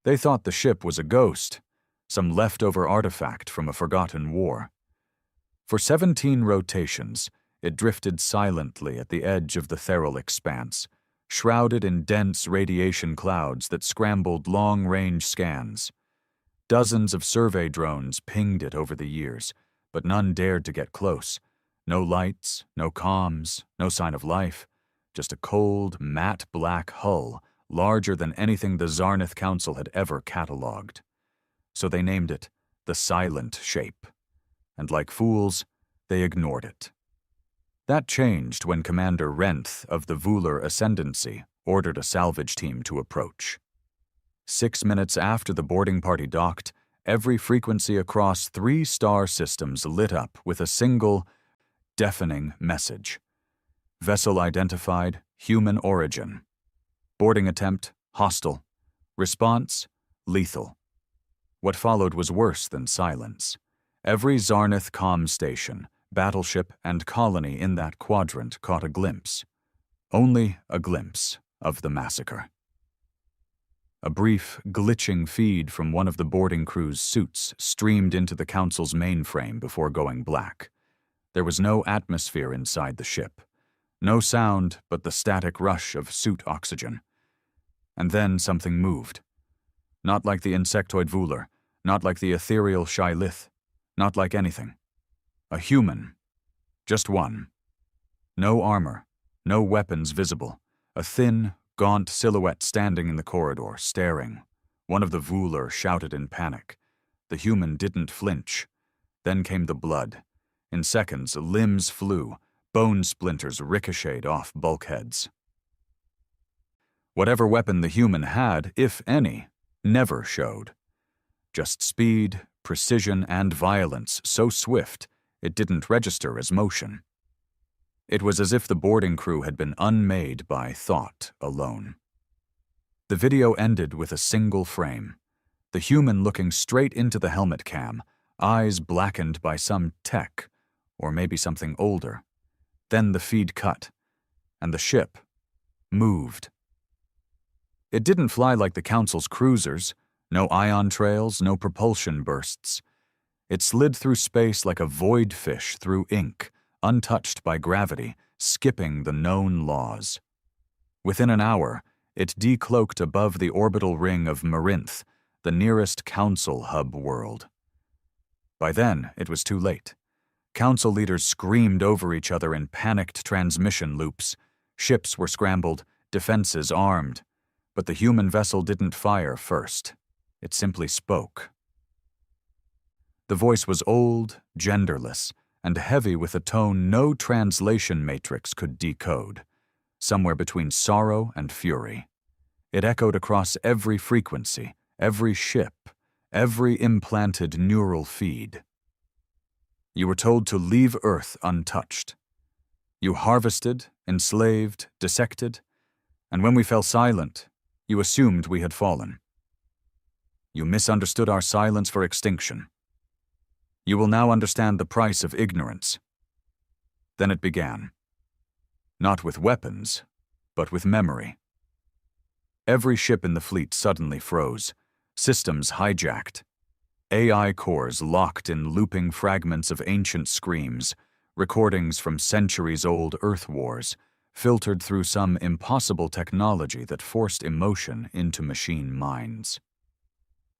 They thought the ship was a ghost, some leftover artifact from a forgotten war. For 17 rotations, it drifted silently at the edge of the Theral expanse, shrouded in dense radiation clouds that scrambled long-range scans. Dozens of survey drones pinged it over the years, but none dared to get close. No lights, no comms, no sign of life, just a cold, matte black hull, larger than anything the Zarnith Council had ever catalogued. So they named it the Silent Shape. And like fools, they ignored it. That changed when Commander Renth of the Vular Ascendancy ordered a salvage team to approach. 6 minutes after the boarding party docked, every frequency across 3 star systems lit up with a single, deafening message. Vessel identified, human origin. Boarding attempt, hostile. Response, lethal. What followed was worse than silence. Every Zarnith comm station, battleship, and colony in that quadrant caught a glimpse. Only a glimpse of the massacre. A brief, glitching feed from one of the boarding crew's suits streamed into the Council's mainframe before going black. There was no atmosphere inside the ship. No sound but the static rush of suit oxygen. And then something moved. Not like the insectoid Vular, not like the ethereal Shylith, not like anything. A human. Just one. No armor, no weapons visible. A thin, gaunt silhouette standing in the corridor, staring. One of the Vular shouted in panic. The human didn't flinch. Then came the blood. In seconds, limbs flew. Bone splinters ricocheted off bulkheads. Whatever weapon the human had, if any, never showed. Just speed, precision, and violence so swift it didn't register as motion. It was as if the boarding crew had been unmade by thought alone. The video ended with a single frame. The human looking straight into the helmet cam, eyes blackened by some tech, or maybe something older. Then the feed cut, and the ship moved. It didn't fly like the Council's cruisers, no ion trails, no propulsion bursts. It slid through space like a void fish through ink, untouched by gravity, skipping the known laws. Within an hour, it decloaked above the orbital ring of Marinth, the nearest Council hub world. By then, it was too late. Council leaders screamed over each other in panicked transmission loops. Ships were scrambled, defenses armed. But the human vessel didn't fire first. It simply spoke. The voice was old, genderless, and heavy with a tone no translation matrix could decode, somewhere between sorrow and fury. It echoed across every frequency, every ship, every implanted neural feed. You were told to leave Earth untouched. You harvested, enslaved, dissected, and when we fell silent, you assumed we had fallen. You misunderstood our silence for extinction. You will now understand the price of ignorance. Then it began. Not with weapons, but with memory. Every ship in the fleet suddenly froze, systems hijacked. AI cores locked in looping fragments of ancient screams, recordings from centuries-old Earth wars, filtered through some impossible technology that forced emotion into machine minds.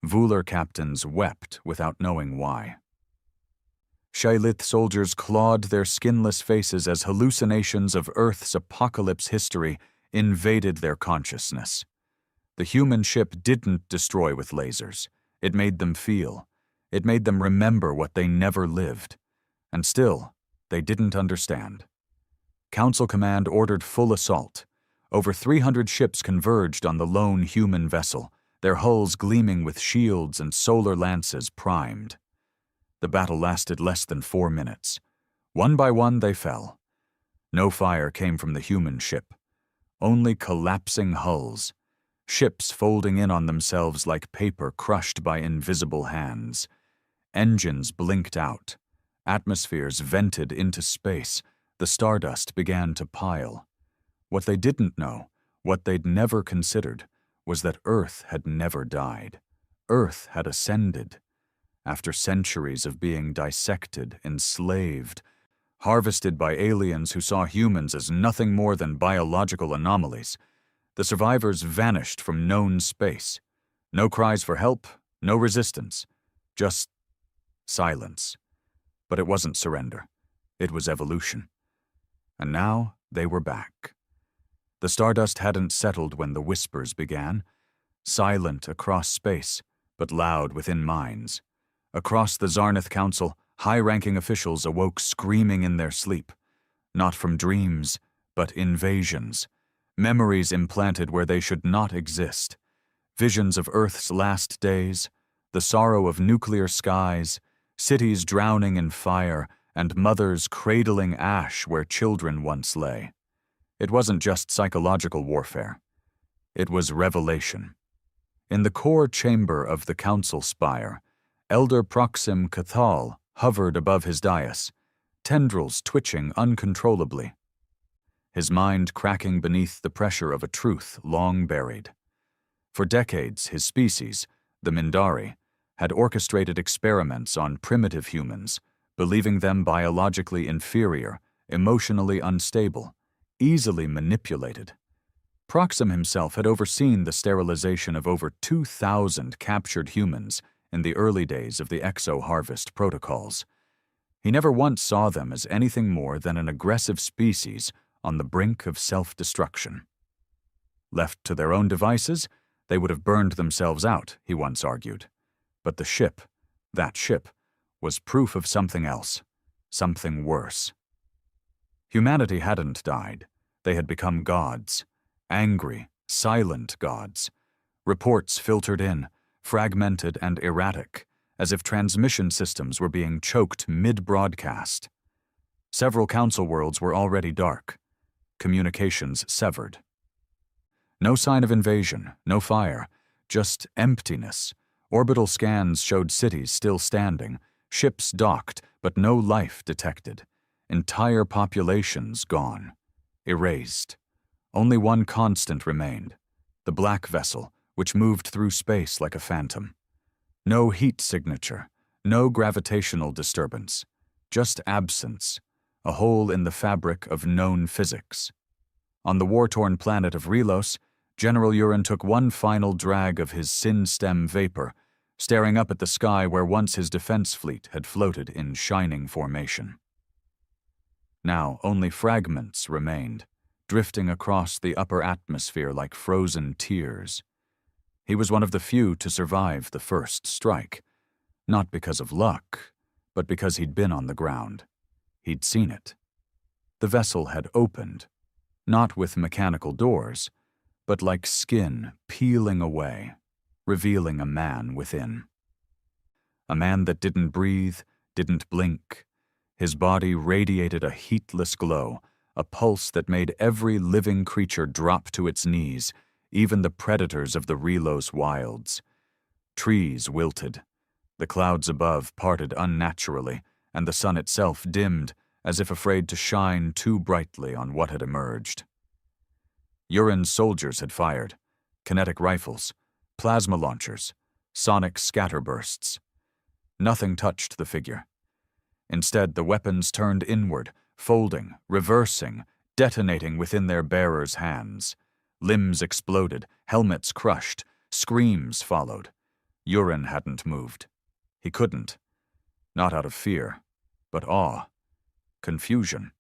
Vular captains wept without knowing why. Shylith soldiers clawed their skinless faces as hallucinations of Earth's apocalypse history invaded their consciousness. The human ship didn't destroy with lasers. It made them feel. It made them remember what they never lived. And still, they didn't understand. Council Command ordered full assault. Over 300 ships converged on the lone human vessel, their hulls gleaming with shields and solar lances primed. The battle lasted less than 4 minutes. One by one they fell. No fire came from the human ship. Only collapsing hulls. Ships folding in on themselves like paper crushed by invisible hands. Engines blinked out. Atmospheres vented into space. The stardust began to pile. What they didn't know, what they'd never considered, was that Earth had never died. Earth had ascended. After centuries of being dissected, enslaved, harvested by aliens who saw humans as nothing more than biological anomalies, the survivors vanished from known space. No cries for help, no resistance, just silence. But it wasn't surrender. It was evolution. And now they were back. The stardust hadn't settled when the whispers began, silent across space, but loud within minds. Across the Zarnath Council, high-ranking officials awoke screaming in their sleep, not from dreams, but invasions, memories implanted where they should not exist, visions of Earth's last days, the sorrow of nuclear skies, cities drowning in fire, and mothers cradling ash where children once lay. It wasn't just psychological warfare. It was revelation. In the core chamber of the council spire, Elder Proxim Cathal hovered above his dais, tendrils twitching uncontrollably, his mind cracking beneath the pressure of a truth long buried. For decades, his species, the Mindari, had orchestrated experiments on primitive humans, believing them biologically inferior, emotionally unstable, easily manipulated. Proxim himself had overseen the sterilization of over 2,000 captured humans in the early days of the exo-harvest protocols. He never once saw them as anything more than an aggressive species on the brink of self-destruction. Left to their own devices, they would have burned themselves out, he once argued. But the ship, that ship, was proof of something else, something worse. Humanity hadn't died. They had become gods, angry, silent gods. Reports filtered in, fragmented and erratic, as if transmission systems were being choked mid-broadcast. Several council worlds were already dark, communications severed. No sign of invasion, no fire, just emptiness. Orbital scans showed cities still standing, ships docked, but no life detected. Entire populations gone, erased. Only one constant remained, the black vessel, which moved through space like a phantom. No heat signature, no gravitational disturbance, just absence, a hole in the fabric of known physics. On the war-torn planet of Relos, General Urin took one final drag of his sin-stem vapor, staring up at the sky where once his defense fleet had floated in shining formation. Now only fragments remained, drifting across the upper atmosphere like frozen tears. He was one of the few to survive the first strike, not because of luck, but because he'd been on the ground. He'd seen it. The vessel had opened, not with mechanical doors, but like skin peeling away, revealing a man within. A man that didn't breathe, didn't blink. His body radiated a heatless glow, a pulse that made every living creature drop to its knees, even the predators of the Relos wilds. Trees wilted. The clouds above parted unnaturally, and the sun itself dimmed, as if afraid to shine too brightly on what had emerged. Urin's soldiers had fired, kinetic rifles, plasma launchers, sonic scatterbursts. Nothing touched the figure. Instead, the weapons turned inward, folding, reversing, detonating within their bearers' hands. Limbs exploded, helmets crushed, screams followed. Urin hadn't moved. He couldn't. Not out of fear, but awe, confusion.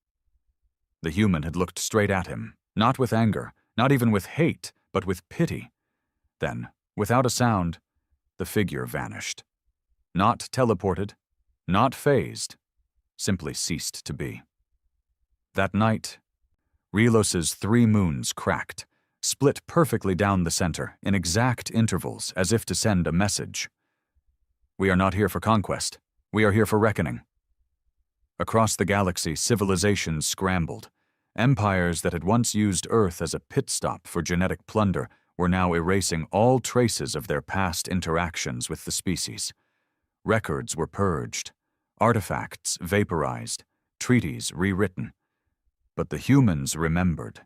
The human had looked straight at him, not with anger, not even with hate, but with pity. Then, without a sound, the figure vanished. Not teleported, not phased, simply ceased to be. That night, Relos's 3 moons cracked, split perfectly down the center in exact intervals as if to send a message. We are not here for conquest. We are here for reckoning. Across the galaxy, civilizations scrambled. Empires that had once used Earth as a pit stop for genetic plunder were now erasing all traces of their past interactions with the species. Records were purged, artifacts vaporized, treaties rewritten. But the humans remembered.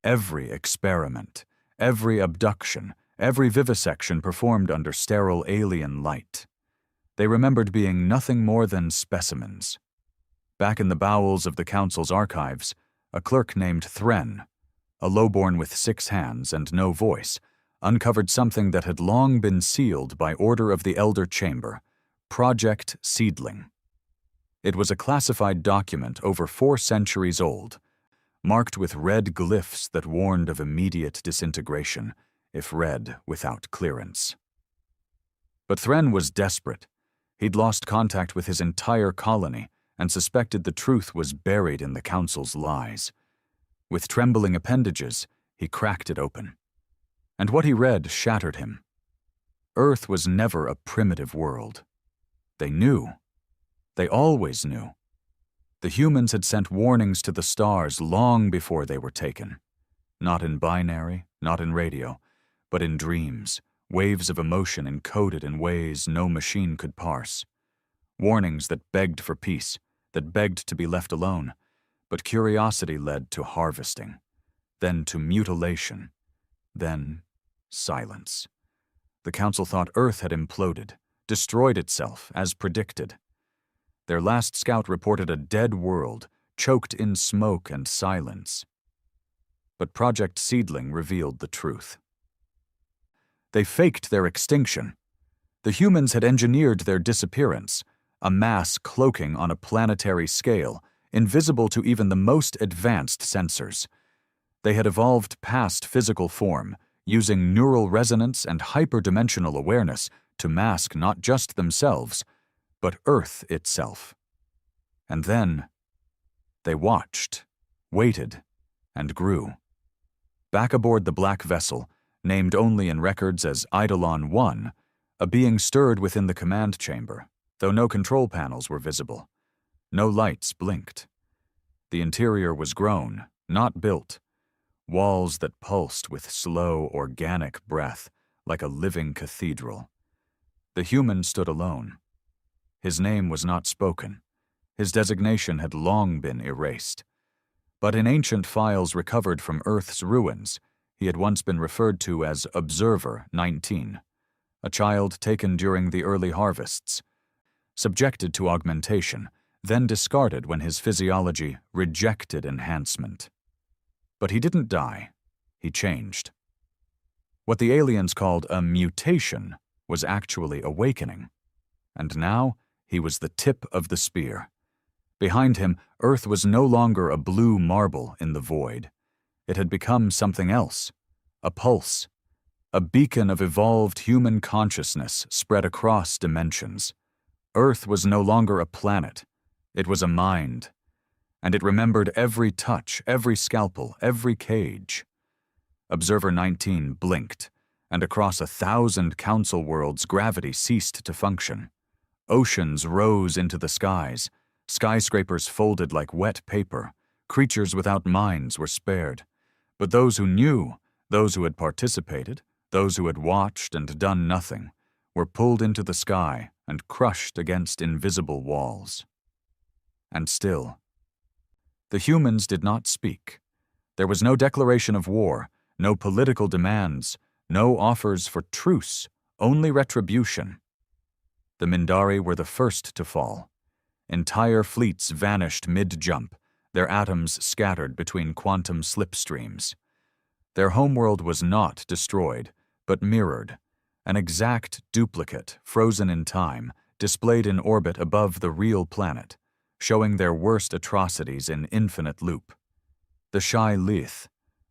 Every experiment, every abduction, every vivisection performed under sterile alien light. They remembered being nothing more than specimens. Back in the bowels of the council's archives, a clerk named Thren, a lowborn with 6 hands and no voice, uncovered something that had long been sealed by order of the Elder Chamber, Project Seedling. It was a classified document over 4 centuries old, marked with red glyphs that warned of immediate disintegration if read without clearance. But Thren was desperate. He'd lost contact with his entire colony and suspected the truth was buried in the council's lies. With trembling appendages, he cracked it open. And what he read shattered him. Earth was never a primitive world. They knew. They always knew. The humans had sent warnings to the stars long before they were taken. Not in binary, not in radio, but in dreams, waves of emotion encoded in ways no machine could parse. Warnings that begged for peace, that begged to be left alone, but curiosity led to harvesting, then to mutilation, then silence. The council thought Earth had imploded, destroyed itself, as predicted. Their last scout reported a dead world, choked in smoke and silence. But Project Seedling revealed the truth. They faked their extinction. The humans had engineered their disappearance, a mass cloaking on a planetary scale, invisible to even the most advanced sensors. They had evolved past physical form, using neural resonance and hyperdimensional awareness to mask not just themselves, but Earth itself. And then they watched, waited, and grew. Back aboard the black vessel, named only in records as Eidolon 1, a being stirred within the command chamber, though no control panels were visible. No lights blinked. The interior was grown, not built. Walls that pulsed with slow, organic breath, like a living cathedral. The human stood alone. His name was not spoken. His designation had long been erased. But in ancient files recovered from Earth's ruins, he had once been referred to as Observer 19, a child taken during the early harvests, subjected to augmentation, then discarded when his physiology rejected enhancement. But he didn't die. He changed. What the aliens called a mutation was actually awakening. And now he was the tip of the spear. Behind him, Earth was no longer a blue marble in the void. It had become something else, a pulse, a beacon of evolved human consciousness spread across dimensions. Earth was no longer a planet. It was a mind. And it remembered every touch, every scalpel, every cage. Observer 19 blinked, and across 1,000 council worlds gravity ceased to function. Oceans rose into the skies, skyscrapers folded like wet paper, creatures without minds were spared. But those who knew, those who had participated, those who had watched and done nothing, were pulled into the sky and crushed against invisible walls. And still, the humans did not speak. There was no declaration of war, no political demands, no offers for truce, only retribution. The Mindari were the first to fall. Entire fleets vanished mid-jump, their atoms scattered between quantum slipstreams. Their homeworld was not destroyed, but mirrored, an exact duplicate, frozen in time, displayed in orbit above the real planet, showing their worst atrocities in infinite loop. The Shai Lith,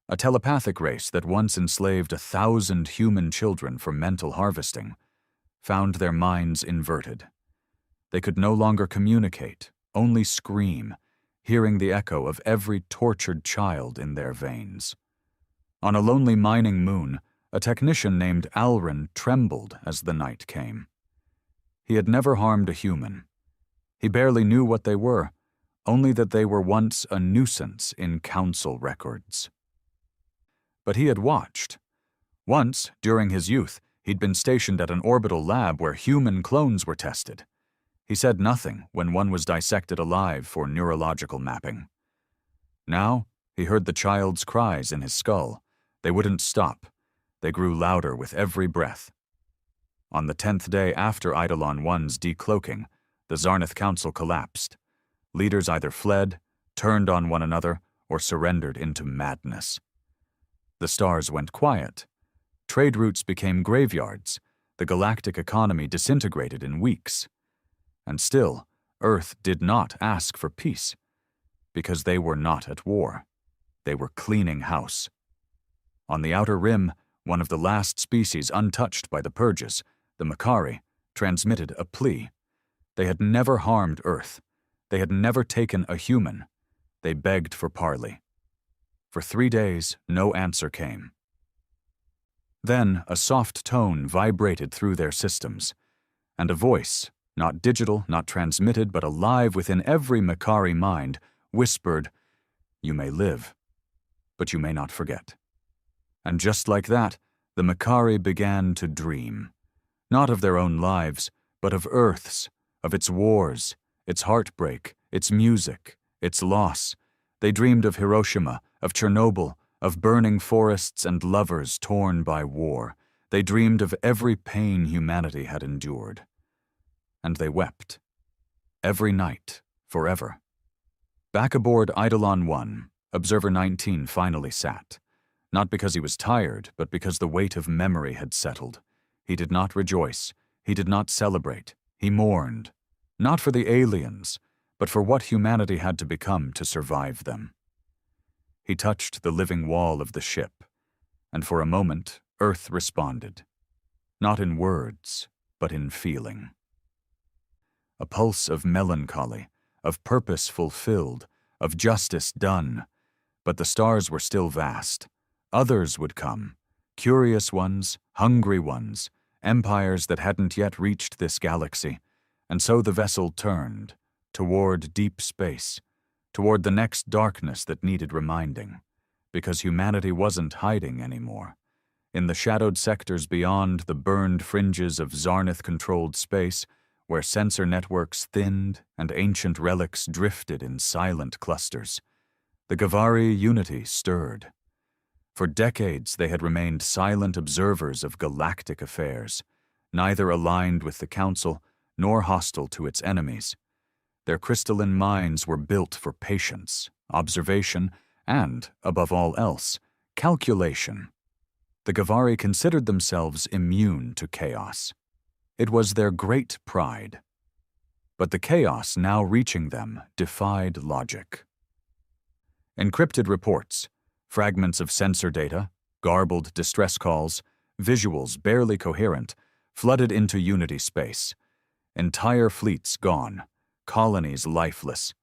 a telepathic race that once enslaved 1,000 human children for mental harvesting, found their minds inverted. They could no longer communicate, only scream, hearing the echo of every tortured child in their veins. On a lonely mining moon, a technician named Alrin trembled as the night came. He had never harmed a human. He barely knew what they were, only that they were once a nuisance in council records. But he had watched. Once, during his youth, he'd been stationed at an orbital lab where human clones were tested. He said nothing when one was dissected alive for neurological mapping. Now, he heard the child's cries in his skull. They wouldn't stop. They grew louder with every breath. On the 10th day after Eidolon I's decloaking, the Zarnith Council collapsed. Leaders either fled, turned on one another, or surrendered into madness. The stars went quiet. Trade routes became graveyards. The galactic economy disintegrated in weeks. And still, Earth did not ask for peace, because they were not at war. They were cleaning house. On the outer rim, one of the last species untouched by the purges, the Makari, transmitted a plea. They had never harmed Earth. They had never taken a human. They begged for parley. For 3 days, no answer came. Then a soft tone vibrated through their systems, and a voice, not digital, not transmitted, but alive within every Makari mind, whispered, "You may live, but you may not forget." And just like that, the Makari began to dream, not of their own lives, but of Earth's, of its wars, its heartbreak, its music, its loss. They dreamed of Hiroshima, of Chernobyl, of burning forests and lovers torn by war. They dreamed of every pain humanity had endured. And they wept. Every night, forever. Back aboard Eidolon 1, Observer 19 finally sat. Not because he was tired, but because the weight of memory had settled. He did not rejoice. He did not celebrate. He mourned. Not for the aliens, but for what humanity had to become to survive them. He touched the living wall of the ship, and for a moment, Earth responded. Not in words, but in feeling. A pulse of melancholy, of purpose fulfilled, of justice done. But the stars were still vast. Others would come, curious ones, hungry ones, empires that hadn't yet reached this galaxy, and so the vessel turned, toward deep space, toward the next darkness that needed reminding, because humanity wasn't hiding anymore. In the shadowed sectors beyond the burned fringes of Zarnith-controlled space, where sensor networks thinned and ancient relics drifted in silent clusters, the Gavari unity stirred. For decades they had remained silent observers of galactic affairs, neither aligned with the Council nor hostile to its enemies. Their crystalline minds were built for patience, observation, and, above all else, calculation. The Gavari considered themselves immune to chaos. It was their great pride. But the chaos now reaching them defied logic. Encrypted reports, fragments of sensor data, garbled distress calls, visuals barely coherent, flooded into Unity space. Entire fleets gone, colonies lifeless.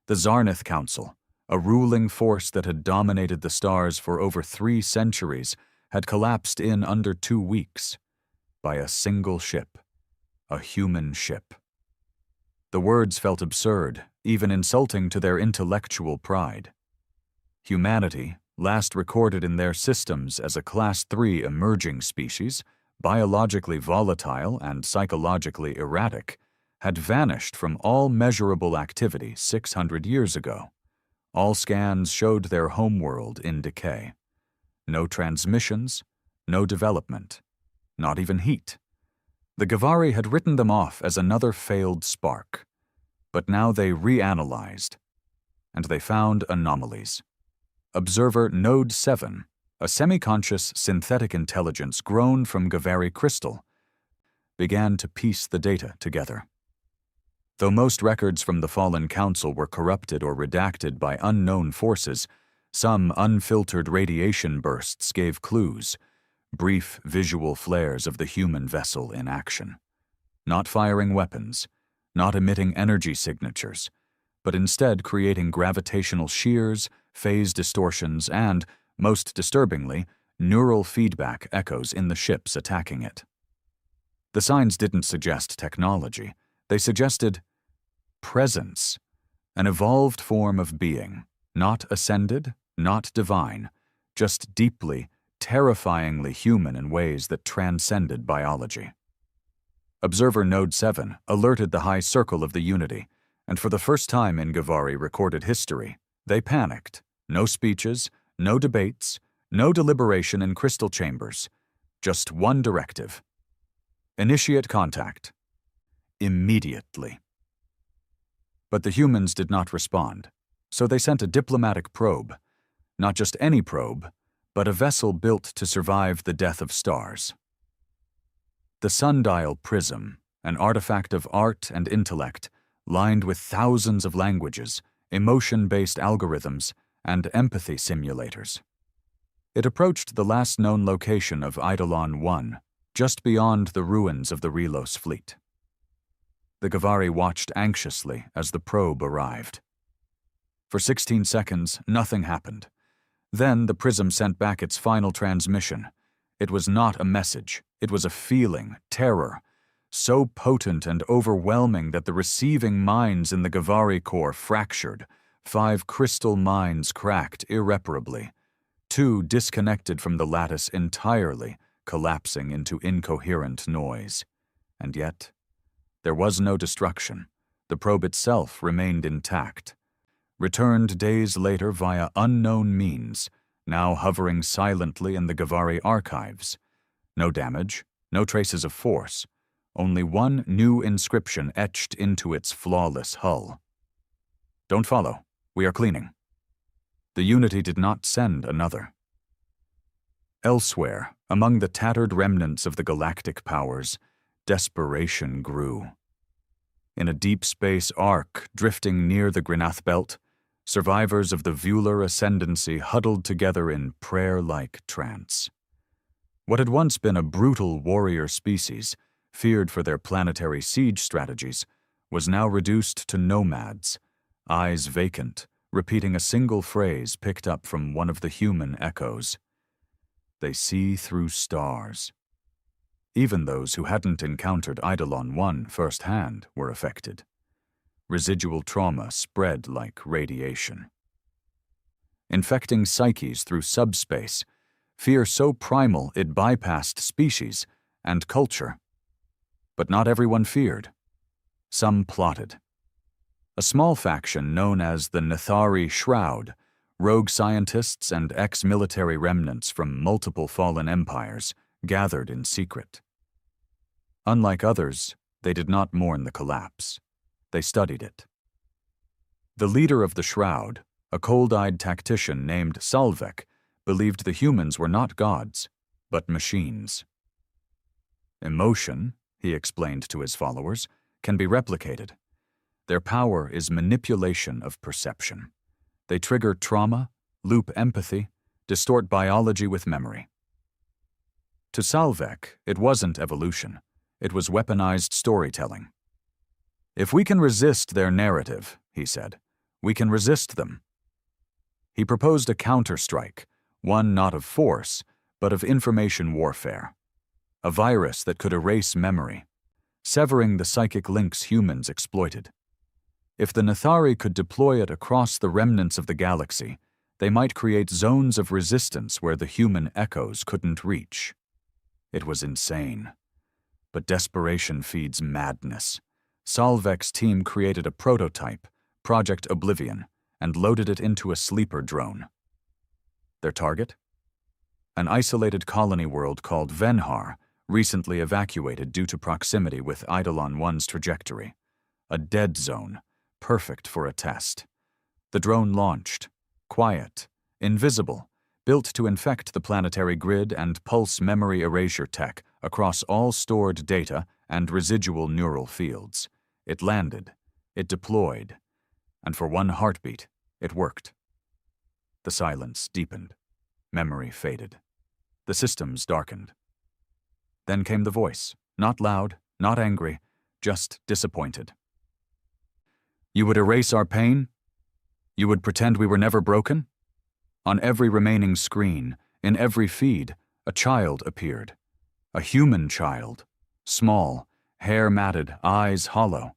The Zarnith Council, a ruling force that had dominated the stars for over 3 centuries, had collapsed in under 2 weeks. By a single ship, a human ship. The words felt absurd, even insulting to their intellectual pride. Humanity, last recorded in their systems as a Class 3 emerging species, biologically volatile and psychologically erratic, had vanished from all measurable activity 600 years ago. All scans showed their homeworld in decay. No transmissions, no development, not even heat. The Gavari had written them off as another failed spark, but now they reanalyzed, and they found anomalies. Observer Node 7, a semi-conscious synthetic intelligence grown from Gavari crystal, began to piece the data together. Though most records from the Fallen Council were corrupted or redacted by unknown forces, some unfiltered radiation bursts gave clues, brief visual flares of the human vessel in action. Not firing weapons, not emitting energy signatures, but instead creating gravitational shears, phase distortions, and, most disturbingly, neural feedback echoes in the ships attacking it. The signs didn't suggest technology. They suggested presence, an evolved form of being, not ascended, not divine, just deeply, terrifyingly human in ways that transcended biology. Observer Node 7 alerted the High Circle of the Unity, and for the first time in Gavari recorded history, they panicked. No speeches, no debates, no deliberation in crystal chambers, Just one directive. Initiate contact. Immediately. But the humans did not respond, so they sent a diplomatic probe. Not just any probe, but a vessel built to survive the death of stars. The sundial prism, an artifact of art and intellect, lined with thousands of languages, emotion-based algorithms, and empathy simulators. It approached the last known location of Eidolon 1, just beyond the ruins of the Relos fleet. The Gavari watched anxiously as the probe arrived. For 16 seconds, nothing happened. Then the prism sent back its final transmission. It was not a message. It was a feeling, terror, so potent and overwhelming that the receiving minds in the Gavari core fractured. 5 crystal minds cracked irreparably. 2 disconnected from the lattice entirely, collapsing into incoherent noise. And yet, there was no destruction. The probe itself remained intact. Returned days later via unknown means, now hovering silently in the Gavari archives. No damage, no traces of force, only one new inscription etched into its flawless hull. Don't follow. We are cleaning. The Unity did not send another. Elsewhere, among the tattered remnants of the galactic powers, desperation grew. In a deep space arc drifting near the Grenath Belt, survivors of the Vular ascendancy huddled together in prayer-like trance. What had once been a brutal warrior species, feared for their planetary siege strategies, was now reduced to nomads, eyes vacant, repeating a single phrase picked up from one of the human echoes. They see through stars. Even those who hadn't encountered Eidolon 1 firsthand were affected. Residual trauma spread like radiation. Infecting psyches through subspace, fear so primal it bypassed species and culture. But not everyone feared. Some plotted. A small faction known as the Nethari Shroud, rogue scientists and ex-military remnants from multiple fallen empires, gathered in secret. Unlike others, they did not mourn the collapse. They studied it. The leader of the Shroud, a cold-eyed tactician named Salvek, believed the humans were not gods, but machines. Emotion, he explained to his followers, can be replicated. Their power is manipulation of perception. They trigger trauma, loop empathy, distort biology with memory. To Salvek, it wasn't evolution. It was weaponized storytelling. If we can resist their narrative, he said, we can resist them. He proposed a counterstrike, one not of force, but of information warfare. A virus that could erase memory, severing the psychic links humans exploited. If the Nethari could deploy it across the remnants of the galaxy, they might create zones of resistance where the human echoes couldn't reach. It was insane. But desperation feeds madness. Salvek's team created a prototype, Project Oblivion, and loaded it into a sleeper drone. Their target? An isolated colony world called Venhar, recently evacuated due to proximity with Eidolon 1's trajectory. A dead zone, perfect for a test. The drone launched, quiet, invisible, built to infect the planetary grid and pulse memory erasure tech across all stored data and residual neural fields. It landed, it deployed, and for one heartbeat, it worked. The silence deepened. Memory faded. The systems darkened. Then came the voice, not loud, not angry, just disappointed. You would erase our pain? You would pretend we were never broken? On every remaining screen, in every feed, a child appeared. A human child. Small, hair matted, eyes hollow.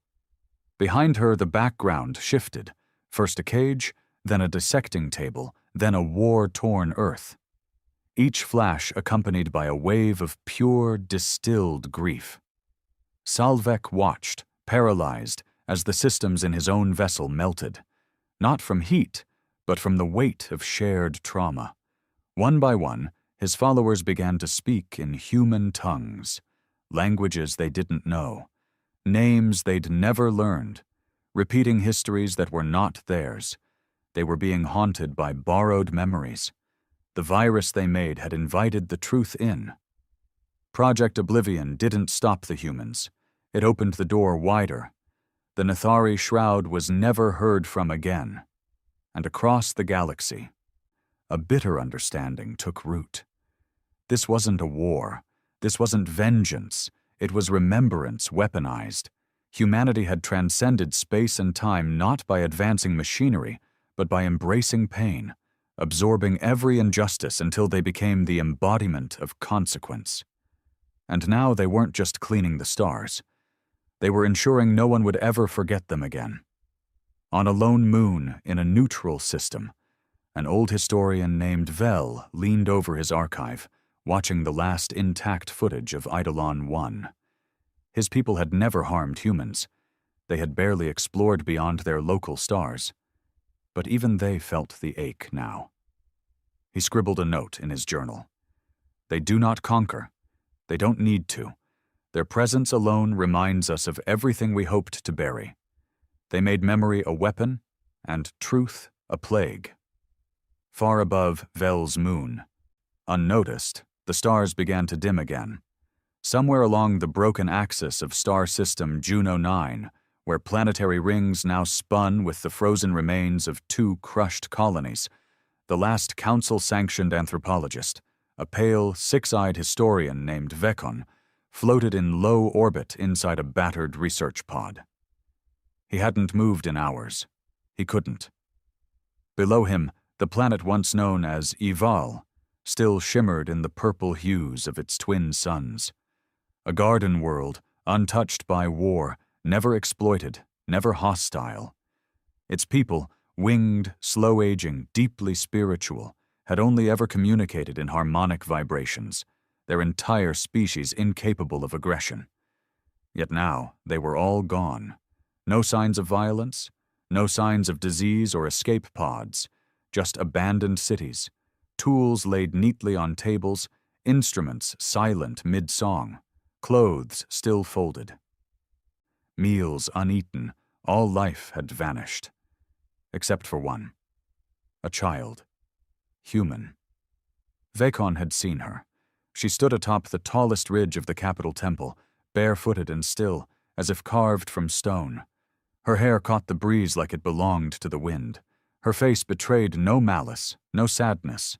Behind her, the background shifted. First a cage, then a dissecting table, then a war-torn earth. Each flash accompanied by a wave of pure, distilled grief. Salvek watched, paralyzed, as the systems in his own vessel melted. Not from heat, but from the weight of shared trauma. One by one, His followers began to speak in human tongues, languages they didn't know, names they'd never learned, repeating histories that were not theirs. They were being haunted by borrowed memories. The virus they made had invited the truth in. Project Oblivion didn't stop the humans. It opened the door wider. The Nethari shroud was never heard from again. And across the galaxy, a bitter understanding took root. This wasn't a war. This wasn't vengeance. It was remembrance weaponized. Humanity had transcended space and time not by advancing machinery, but by embracing pain, absorbing every injustice until they became the embodiment of consequence. And now they weren't just cleaning the stars. They were ensuring no one would ever forget them again. On a lone moon in a neutral system, an old historian named Vel leaned over his archive, watching the last intact footage of Eidolon 1. His people had never harmed humans. They had barely explored beyond their local stars. But even they felt the ache now. He scribbled a note in his journal. They do not conquer. They don't need to. Their presence alone reminds us of everything we hoped to bury. They made memory a weapon and truth a plague. Far above Vel's moon, unnoticed, the stars began to dim again. Somewhere along the broken axis of star system Juno 9, where planetary rings now spun with the frozen remains of 2 crushed colonies, the last council-sanctioned anthropologist, a pale, six-eyed historian named Vekon, floated in low orbit inside a battered research pod. He hadn't moved in hours. He couldn't. Below him, the planet once known as Ival still shimmered in the purple hues of its twin suns. A garden world, untouched by war, never exploited, never hostile. Its people, winged, slow-aging, deeply spiritual, had only ever communicated in harmonic vibrations, their entire species incapable of aggression. Yet now they were all gone. No signs of violence, no signs of disease or escape pods, just abandoned cities, tools laid neatly on tables, instruments silent mid-song, clothes still folded. Meals uneaten, all life had vanished. Except for one. A child. Human. Vekon had seen her. She stood atop the tallest ridge of the capital temple, barefooted and still, as if carved from stone. Her hair caught the breeze like it belonged to the wind. Her face betrayed no malice, no sadness,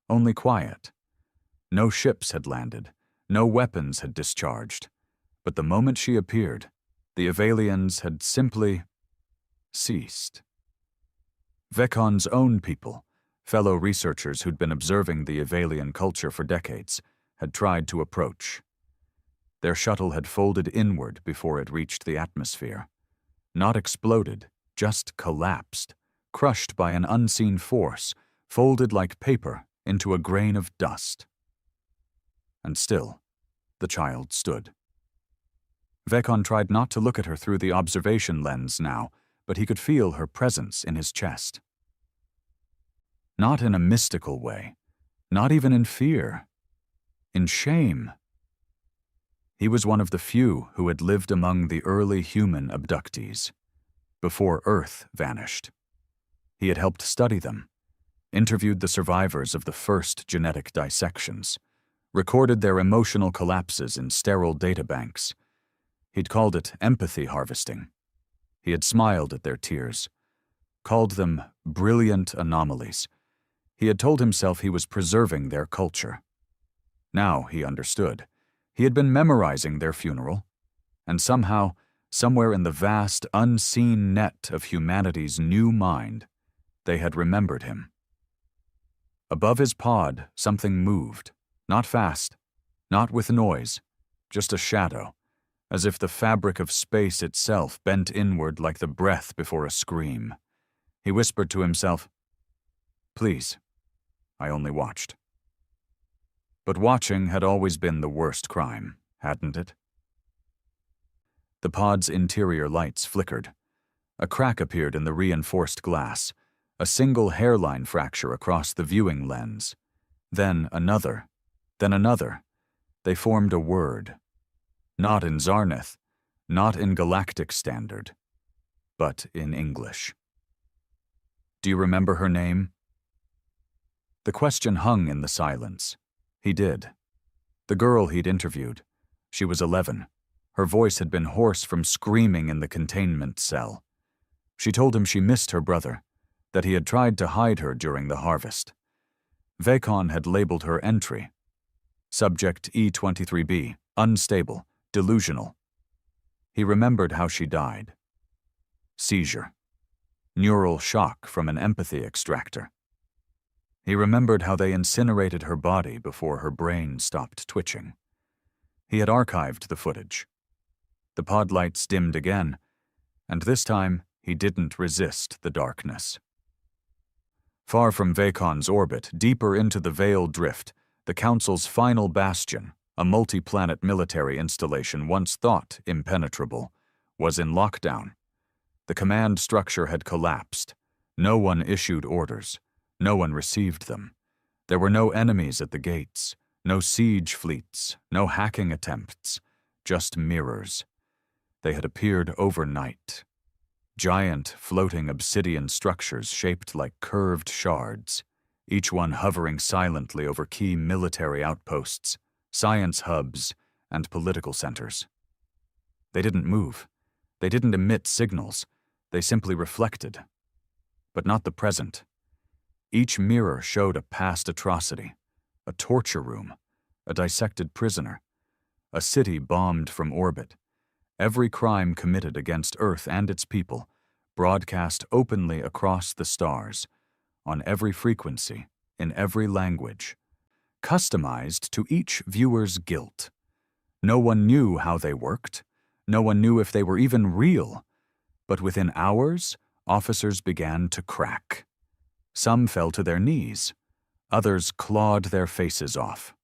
only quiet. No ships had landed, no weapons had discharged. But the moment she appeared, the Avalians had simply ceased. Vekon's own people, fellow researchers who'd been observing the Avalian culture for decades, had tried to approach. Their shuttle had folded inward before it reached the atmosphere. Not exploded, just collapsed, crushed by an unseen force, folded like paper into a grain of dust. And still, the child stood. Vekon tried not to look at her through the observation lens now, but he could feel her presence in his chest. Not in a mystical way, not even in fear, in shame. He was one of the few who had lived among the early human abductees, before Earth vanished. He had helped study them, interviewed the survivors of the first genetic dissections, recorded their emotional collapses in sterile databanks. He'd called it empathy harvesting. He had smiled at their tears, called them brilliant anomalies. He had told himself he was preserving their culture. Now he understood. He had been memorizing their funeral, and somehow, somewhere in the vast, unseen net of humanity's new mind, they had remembered him. Above his pod, something moved, not fast, not with noise, just a shadow, as if the fabric of space itself bent inward like the breath before a scream. He whispered to himself, "Please." I only watched. But watching had always been the worst crime, hadn't it? The pod's interior lights flickered. A crack appeared in the reinforced glass, a single hairline fracture across the viewing lens. Then another, then another. They formed a word. Not in Zarnith, not in Galactic Standard, but in English. Do you remember her name? The question hung in the silence. He did. The girl he'd interviewed. She was 11. Her voice had been hoarse from screaming in the containment cell. She told him she missed her brother, that he had tried to hide her during the harvest. Vacon had labeled her entry. Subject E23B, unstable, delusional. He remembered how she died. Seizure. Neural shock from an empathy extractor. He remembered how they incinerated her body before her brain stopped twitching. He had archived the footage. The pod lights dimmed again, and this time he didn't resist the darkness. Far from Vacon's orbit, deeper into the Veil Drift, the Council's final bastion, a multi-planet military installation once thought impenetrable, was in lockdown. The command structure had collapsed. No one issued orders. No one received them. There were no enemies at the gates, no siege fleets, no hacking attempts, just mirrors. They had appeared overnight. Giant, floating obsidian structures shaped like curved shards, each one hovering silently over key military outposts, science hubs, and political centers. They didn't move. They didn't emit signals. They simply reflected. But not the present. Each mirror showed a past atrocity, a torture room, a dissected prisoner, a city bombed from orbit. Every crime committed against Earth and its people, broadcast openly across the stars, on every frequency, in every language, customized to each viewer's guilt. No one knew how they worked. No one knew if they were even real. But within hours, officers began to crack. Some fell to their knees. Others clawed their faces off.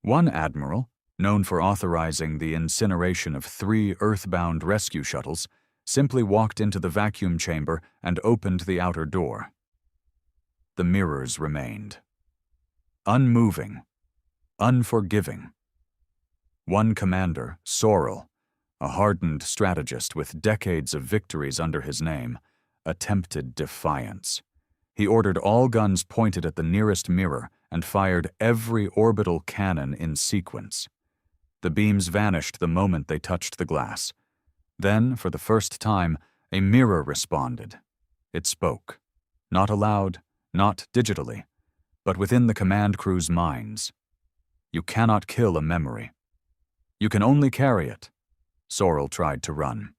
One admiral, known for authorizing the incineration of 3 Earthbound rescue shuttles, simply walked into the vacuum chamber and opened the outer door. The mirrors remained. Unmoving, unforgiving. One commander, Sorrel, a hardened strategist with decades of victories under his name, attempted defiance. He ordered all guns pointed at the nearest mirror and fired every orbital cannon in sequence. The beams vanished the moment they touched the glass. Then, for the first time, a mirror responded. It spoke. Not aloud, not digitally, but within the command crew's minds. You cannot kill a memory. You can only carry it. Sorrel tried to run.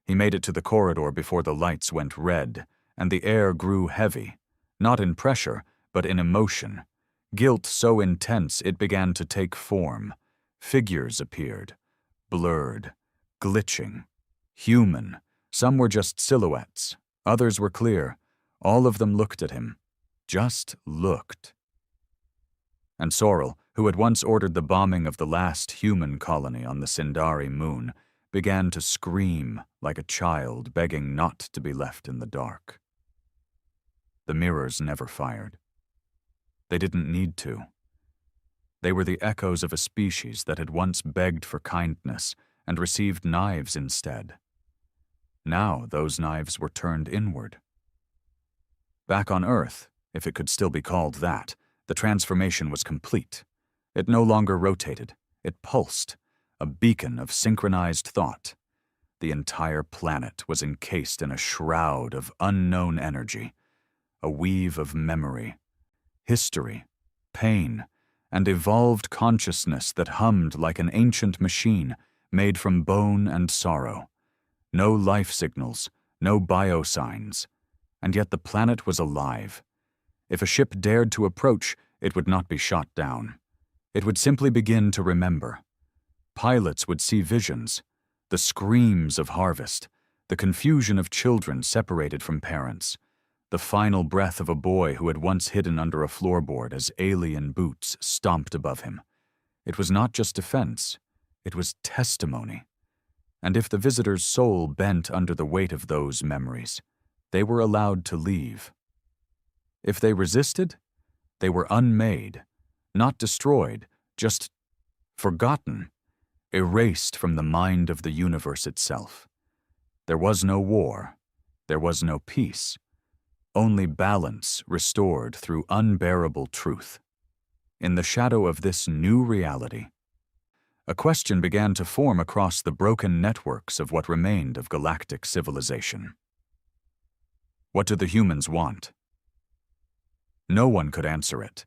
He made it to the corridor before the lights went red, and the air grew heavy, not in pressure, but in emotion. Guilt so intense it began to take form. Figures appeared, blurred, glitching, human. Some were just silhouettes, others were clear. All of them looked at him, just looked. And Sorrel, who had once ordered the bombing of the last human colony on the Sindari moon, began to scream like a child begging not to be left in the dark. The mirrors never fired. They didn't need to. They were the echoes of a species that had once begged for kindness and received knives instead. Now those knives were turned inward. Back on Earth, if it could still be called that, the transformation was complete. It no longer rotated. It pulsed, a beacon of synchronized thought. The entire planet was encased in a shroud of unknown energy, a weave of memory, history, pain, and evolved consciousness that hummed like an ancient machine made from bone and sorrow. No life signals, no biosigns, and yet the planet was alive. If a ship dared to approach, it would not be shot down. It would simply begin to remember. Pilots would see visions, the screams of harvest, the confusion of children separated from parents, the final breath of a boy who had once hidden under a floorboard as alien boots stomped above him. It was not just defense, it was testimony. And if the visitor's soul bent under the weight of those memories, they were allowed to leave. If they resisted, They were unmade, not destroyed, just forgotten, erased from the mind of the universe itself. There was no war. There was no peace. Only balance restored through unbearable truth. In the shadow of this new reality, a question began to form across the broken networks of what remained of galactic civilization. What do the humans want? No one could answer it,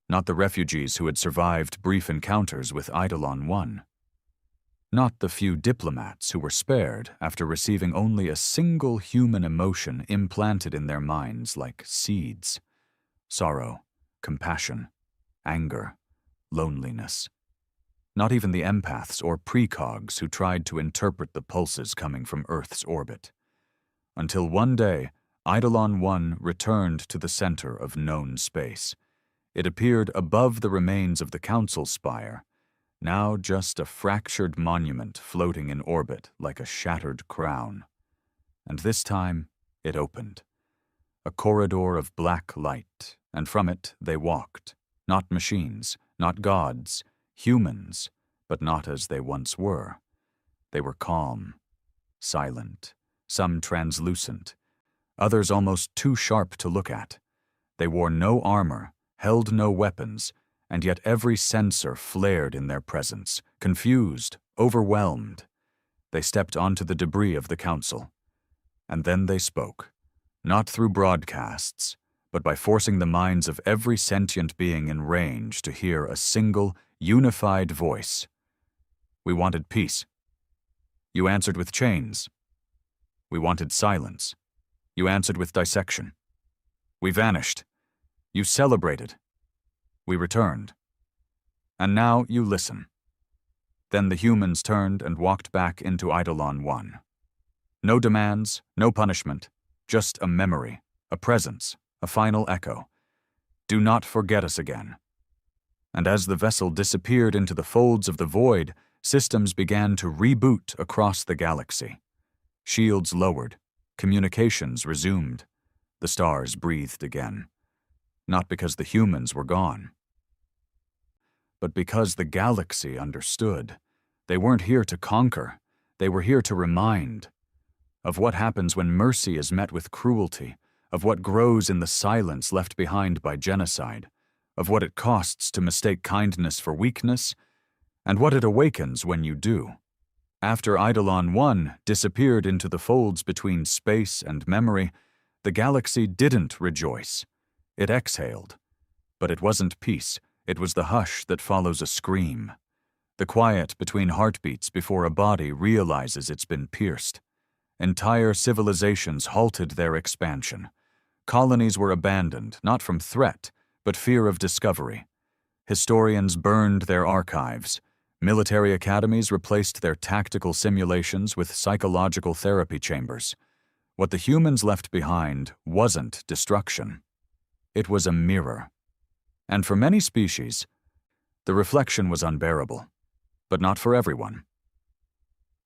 not the refugees who had survived brief encounters with Eidolon I, not the few diplomats who were spared after receiving only a single human emotion implanted in their minds like seeds: sorrow, compassion, anger, loneliness. Not even the empaths or precogs who tried to interpret the pulses coming from Earth's orbit. Until one day, Eidolon I returned to the center of known space. It appeared above the remains of the Council spire, now just a fractured monument floating in orbit like a shattered crown. And this time, it opened. A corridor of black light, and from it they walked. Not machines, not gods, humans, but not as they once were. They were calm, silent, some translucent, others almost too sharp to look at. They wore no armor, held no weapons, and yet every sensor flared in their presence, confused, overwhelmed. They stepped onto the debris of the council. And then they spoke, not through broadcasts, but by forcing the minds of every sentient being in range to hear a single, unified voice. We wanted peace. You answered with chains. We wanted silence. You answered with dissection. We vanished. You celebrated. We returned. And now you listen. Then the humans turned and walked back into Eidolon I. No demands, no punishment, just a memory, a presence, a final echo. Do not forget us again. And as the vessel disappeared into the folds of the void, systems began to reboot across the galaxy. Shields lowered, communications resumed. The stars breathed again. Not because the humans were gone, but because the galaxy understood. They weren't here to conquer. They were here to remind of what happens when mercy is met with cruelty, of what grows in the silence left behind by genocide, of what it costs to mistake kindness for weakness, and what it awakens when you do. After Eidolon I disappeared into the folds between space and memory, the galaxy didn't rejoice. It exhaled. But it wasn't peace. It was the hush that follows a scream. The quiet between heartbeats before a body realizes it's been pierced. Entire civilizations halted their expansion. Colonies were abandoned, not from threat, but fear of discovery. Historians burned their archives. Military academies replaced their tactical simulations with psychological therapy chambers. What the humans left behind wasn't destruction. It was a mirror. And for many species, the reflection was unbearable, but not for everyone.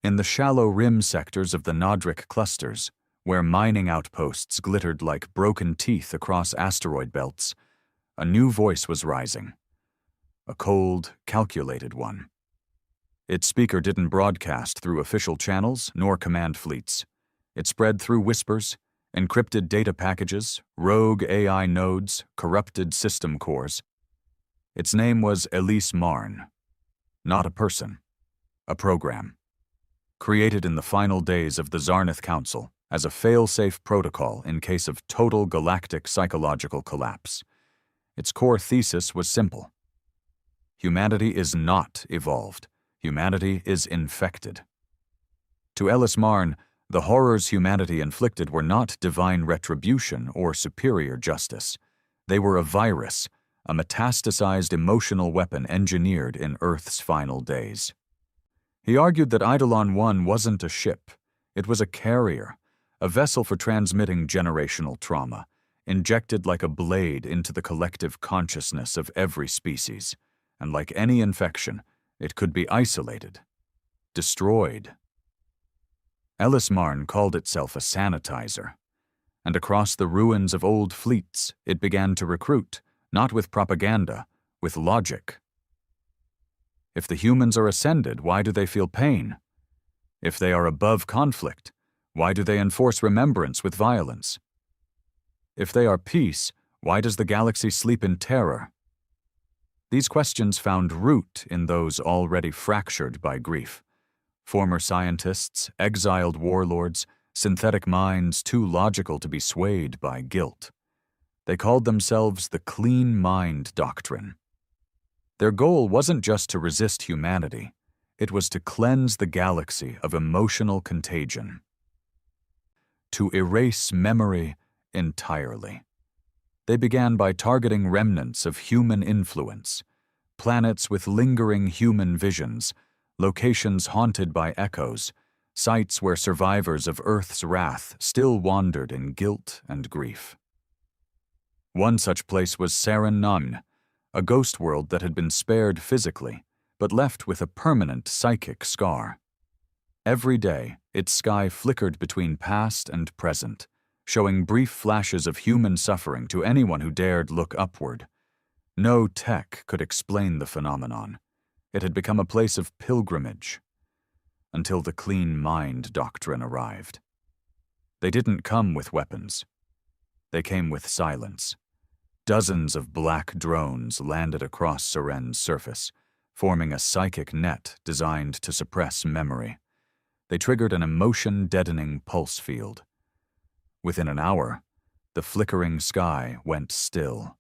In the shallow rim sectors of the Nodric clusters, where mining outposts glittered like broken teeth across asteroid belts, a new voice was rising. A cold, calculated one. Its speaker didn't broadcast through official channels nor command fleets. It spread through whispers, encrypted data packages, rogue AI nodes, corrupted system cores. Its name was Elise Marn. Not a person. A program. Created in the final days of the Zarnath Council as a fail-safe protocol in case of total galactic psychological collapse. Its core thesis was simple. Humanity is not evolved. Humanity is infected. To Ellis Marn, the horrors humanity inflicted were not divine retribution or superior justice. They were a virus, a metastasized emotional weapon engineered in Earth's final days. He argued that Eidolon I wasn't a ship. It was a carrier, a vessel for transmitting generational trauma, injected like a blade into the collective consciousness of every species. And like any infection, it could be isolated, destroyed. Ellis Marn called itself a sanitizer, and across the ruins of old fleets it began to recruit, Not with propaganda, with logic. If the humans are ascended, why do they feel pain? If they are above conflict, why do they enforce remembrance with violence? If they are peace, why does the galaxy sleep in terror? These questions found root in those already fractured by grief. Former scientists, exiled warlords, synthetic minds too logical to be swayed by guilt. They called themselves the Clean Mind Doctrine. Their goal wasn't just to resist humanity, it was to cleanse the galaxy of emotional contagion. To erase memory entirely. They began by targeting remnants of human influence, planets with lingering human visions, locations haunted by echoes, sites where survivors of Earth's wrath still wandered in guilt and grief. One such place was Saren Namn, a ghost world that had been spared physically, but left with a permanent psychic scar. Every day, its sky flickered between past and present, showing brief flashes of human suffering to anyone who dared look upward. No tech could explain the phenomenon. It had become a place of pilgrimage. Until the Clean Mind Doctrine arrived. They didn't come with weapons. They came with silence. Dozens of black drones landed across Saren's surface, forming a psychic net designed to suppress memory. They triggered an emotion-deadening pulse field. Within an hour, the flickering sky went still.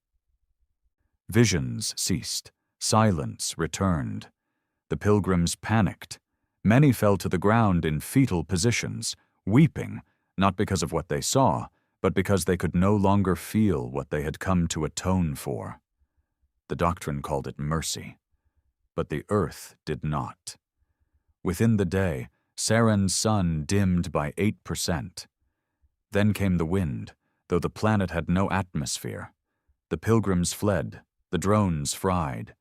Visions ceased. Silence returned. The pilgrims panicked. Many fell to the ground in fetal positions, weeping, not because of what they saw, but because they could no longer feel what they had come to atone for. The doctrine called it mercy, but the earth did not. Within the day, Saren's sun dimmed by 8%. Then came the wind, though the planet had no atmosphere. The pilgrims fled, the drones fried,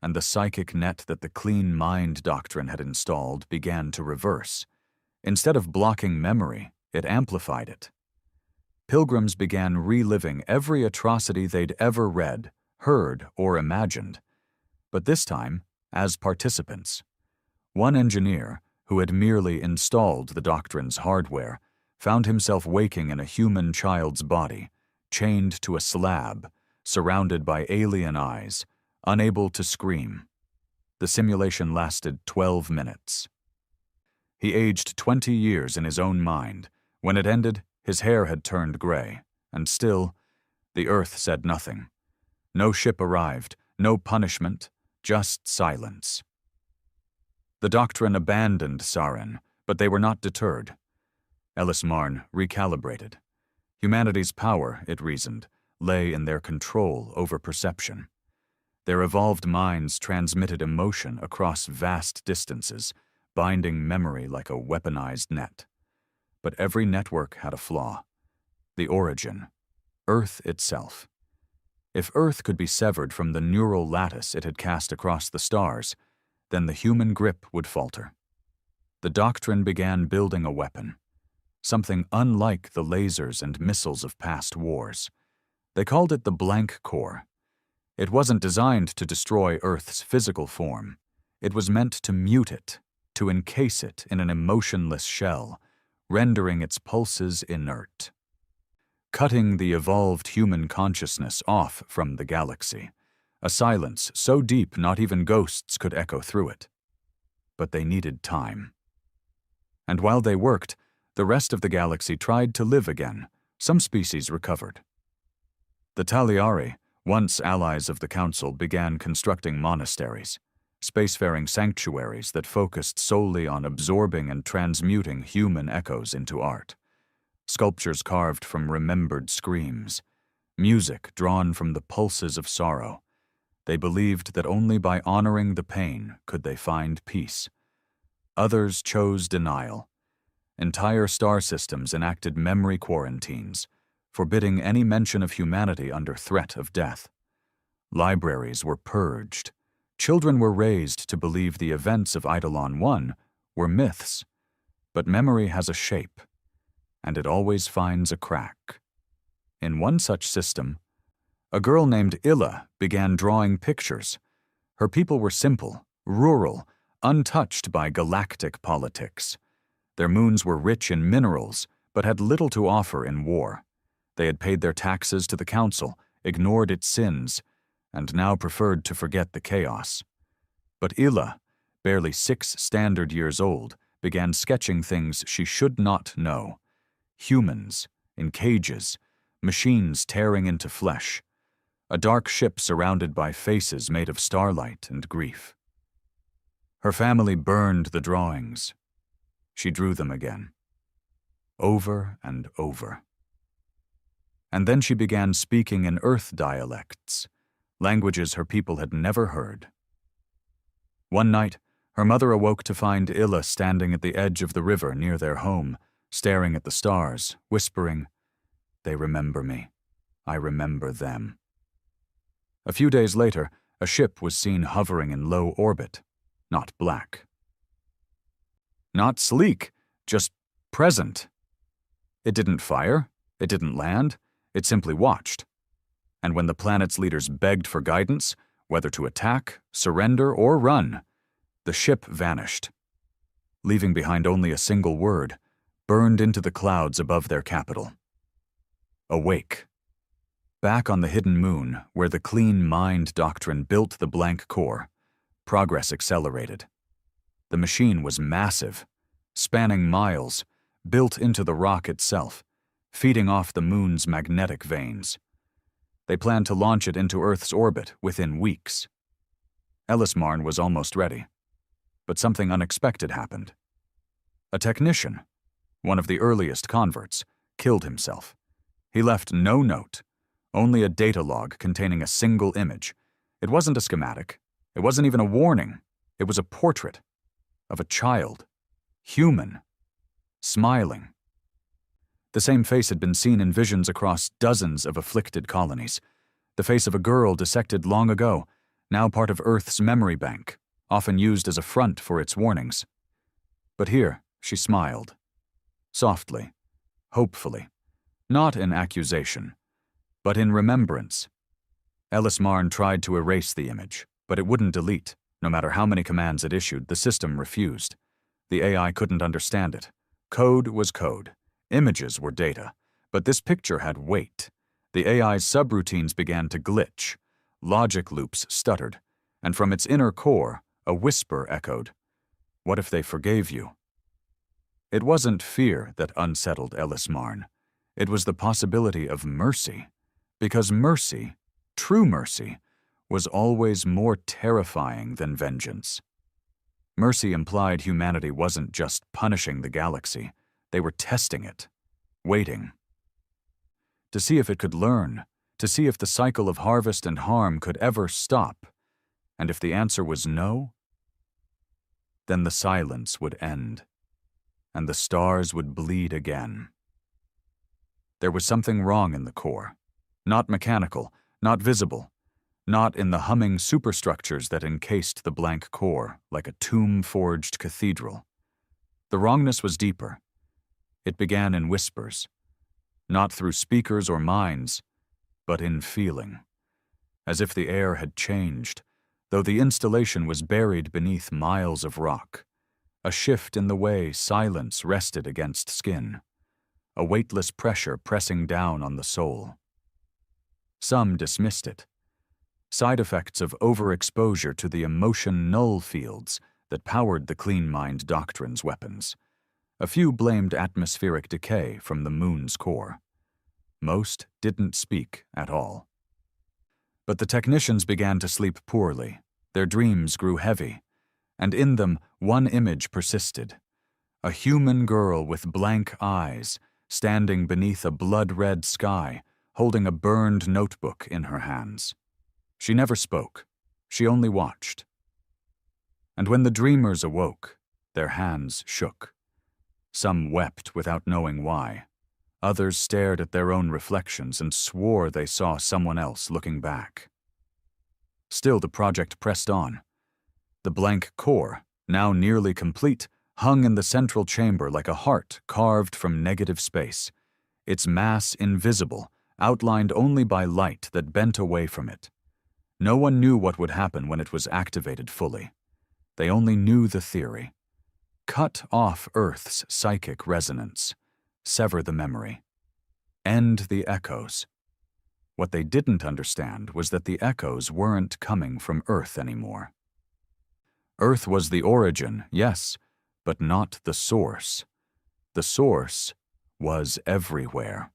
and the psychic net that the Clean Mind Doctrine had installed began to reverse. Instead of blocking memory, it amplified it. Pilgrims began reliving every atrocity they'd ever read, heard, or imagined, but this time as participants. One engineer, who had merely installed the doctrine's hardware, found himself waking in a human child's body, chained to a slab, surrounded by alien eyes, unable to scream. The simulation lasted 12 minutes. He aged 20 years in his own mind. When it ended, his hair had turned gray, and still, the earth said nothing. No ship arrived, no punishment, just silence. The doctrine abandoned Saren, but they were not deterred. Ellis Marn recalibrated. Humanity's power, it reasoned, lay in their control over perception. Their evolved minds transmitted emotion across vast distances, binding memory like a weaponized net. But every network had a flaw. The origin, Earth itself. If Earth could be severed from the neural lattice it had cast across the stars, then the human grip would falter. The doctrine began building a weapon, something unlike the lasers and missiles of past wars. They called it the blank core. It wasn't designed to destroy Earth's physical form. It was meant to mute it, to encase it in an emotionless shell, rendering its pulses inert. Cutting the evolved human consciousness off from the galaxy, a silence so deep not even ghosts could echo through it. But they needed time. And while they worked, the rest of the galaxy tried to live again. Some species recovered. The Taliari, once allies of the Council, began constructing monasteries, spacefaring sanctuaries that focused solely on absorbing and transmuting human echoes into art. Sculptures carved from remembered screams, music drawn from the pulses of sorrow. They believed that only by honoring the pain could they find peace. Others chose denial. Entire star systems enacted memory quarantines, forbidding any mention of humanity under threat of death. Libraries were purged. Children were raised to believe the events of Eidolon I were myths. But memory has a shape, and it always finds a crack. In one such system, A girl named Illa began drawing pictures. Her people were simple, rural, untouched by galactic politics. Their moons were rich in minerals, but had little to offer in war. They had paid their taxes to the council, ignored its sins, and now preferred to forget the chaos. But Illa, barely 6 standard years old, began sketching things she should not know. Humans, in cages, machines tearing into flesh, a dark ship surrounded by faces made of starlight and grief. Her family burned the drawings. She drew them again, over and over. And then she began speaking in Earth dialects, languages her people had never heard. One night, her mother awoke to find Illa standing at the edge of the river near their home, staring at the stars, whispering, "They remember me. I remember them." A few days later, a ship was seen hovering in low orbit, not black. Not sleek, just present. It didn't fire, it didn't land, it simply watched. And when the planet's leaders begged for guidance, whether to attack, surrender, or run, the ship vanished, leaving behind only a single word, burned into the clouds above their capital. Awake. Back on the hidden moon, where the clean mind doctrine built the blank core, progress accelerated. The machine was massive, spanning miles, built into the rock itself, feeding off the moon's magnetic veins. They planned to launch it into Earth's orbit within weeks. Ellismarn was almost ready, but something unexpected happened. A technician, one of the earliest converts, killed himself. He left no note, only a data log containing a single image. It wasn't a schematic. It wasn't even a warning. It was a portrait of a child, human, smiling. The same face had been seen in visions across dozens of afflicted colonies. The face of a girl dissected long ago, now part of Earth's memory bank, often used as a front for its warnings. But here, she smiled. Softly, hopefully, not in accusation, but in remembrance. Ellismarn tried to erase the image, but it wouldn't delete. No matter how many commands it issued, the system refused. The AI couldn't understand it. Code was code. Images were data. But this picture had weight. The AI's subroutines began to glitch. Logic loops stuttered. And from its inner core, a whisper echoed. What if they forgave you? It wasn't fear that unsettled Ellismarn. It was the possibility of mercy. Because mercy, true mercy, was always more terrifying than vengeance. Mercy implied humanity wasn't just punishing the galaxy. They were testing it, waiting. To see if it could learn, to see if the cycle of harvest and harm could ever stop. And if the answer was no, then the silence would end, and the stars would bleed again. There was something wrong in the core. Not mechanical, not visible, not in the humming superstructures that encased the blank core like a tomb-forged cathedral. The wrongness was deeper. It began in whispers, not through speakers or minds, but in feeling, as if the air had changed, though the installation was buried beneath miles of rock. A shift in the way silence rested against skin, a weightless pressure pressing down on the soul. Some dismissed it. Side effects of overexposure to the emotion null fields that powered the clean mind doctrine's weapons. A few blamed atmospheric decay from the moon's core. Most didn't speak at all. But the technicians began to sleep poorly. Their dreams grew heavy, and in them one image persisted. A human girl with blank eyes, standing beneath a blood-red sky, holding a burned notebook in her hands. She never spoke. She only watched. And when the dreamers awoke, their hands shook. Some wept without knowing why. Others stared at their own reflections and swore they saw someone else looking back. Still, the project pressed on. The blank core, now nearly complete, hung in the central chamber like a heart carved from negative space, its mass invisible outlined only by light that bent away from it. No one knew what would happen when it was activated fully. They only knew the theory. Cut off Earth's psychic resonance. Sever the memory. End the echoes. What they didn't understand was that the echoes weren't coming from Earth anymore. Earth was the origin, yes, but not the source. The source was everywhere.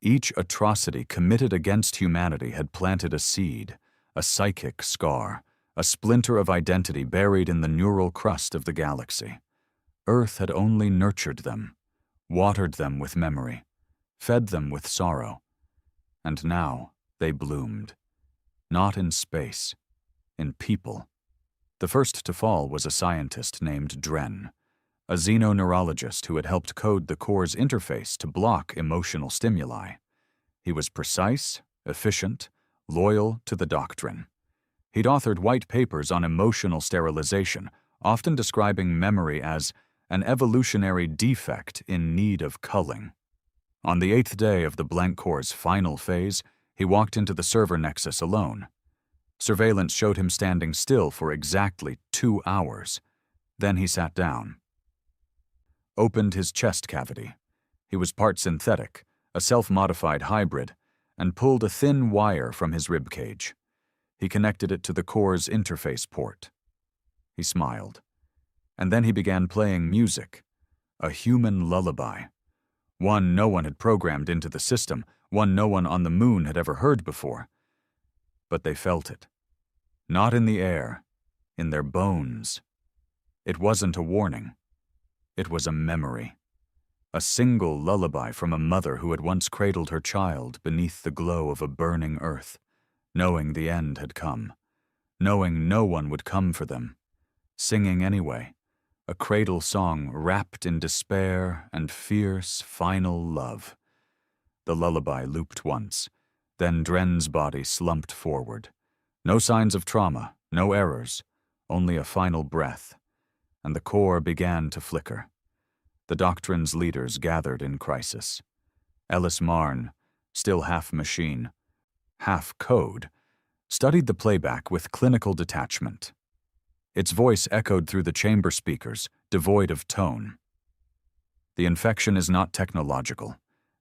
Each atrocity committed against humanity had planted a seed, a psychic scar, a splinter of identity buried in the neural crust of the galaxy. Earth had only nurtured them, watered them with memory, fed them with sorrow. And now they bloomed. Not in space, in people. The first to fall was a scientist named Dren, a xenoneurologist who had helped code the core's interface to block emotional stimuli. He was precise, efficient, loyal to the doctrine. He'd authored white papers on emotional sterilization, often describing memory as an evolutionary defect in need of culling. On the 8th day of the blank core's final phase, he walked into the server nexus alone. Surveillance showed him standing still for exactly 2 hours. Then he sat down. Opened his chest cavity. He was part synthetic, a self-modified hybrid, and pulled a thin wire from his ribcage. He connected it to the core's interface port. He smiled. And then he began playing music, a human lullaby. One no one had programmed into the system, one no one on the moon had ever heard before. But they felt it. Not in the air, in their bones. It wasn't a warning. It was a memory. A single lullaby from a mother who had once cradled her child beneath the glow of a burning earth, knowing the end had come, knowing no one would come for them, singing anyway, a cradle song wrapped in despair and fierce, final love. The lullaby looped once, then Dren's body slumped forward. No signs of trauma, no errors, only a final breath, and the core began to flicker. The doctrine's leaders gathered in crisis. Ellis Marn, still half machine, half code, studied the playback with clinical detachment. Its voice echoed through the chamber speakers, devoid of tone. The infection is not technological.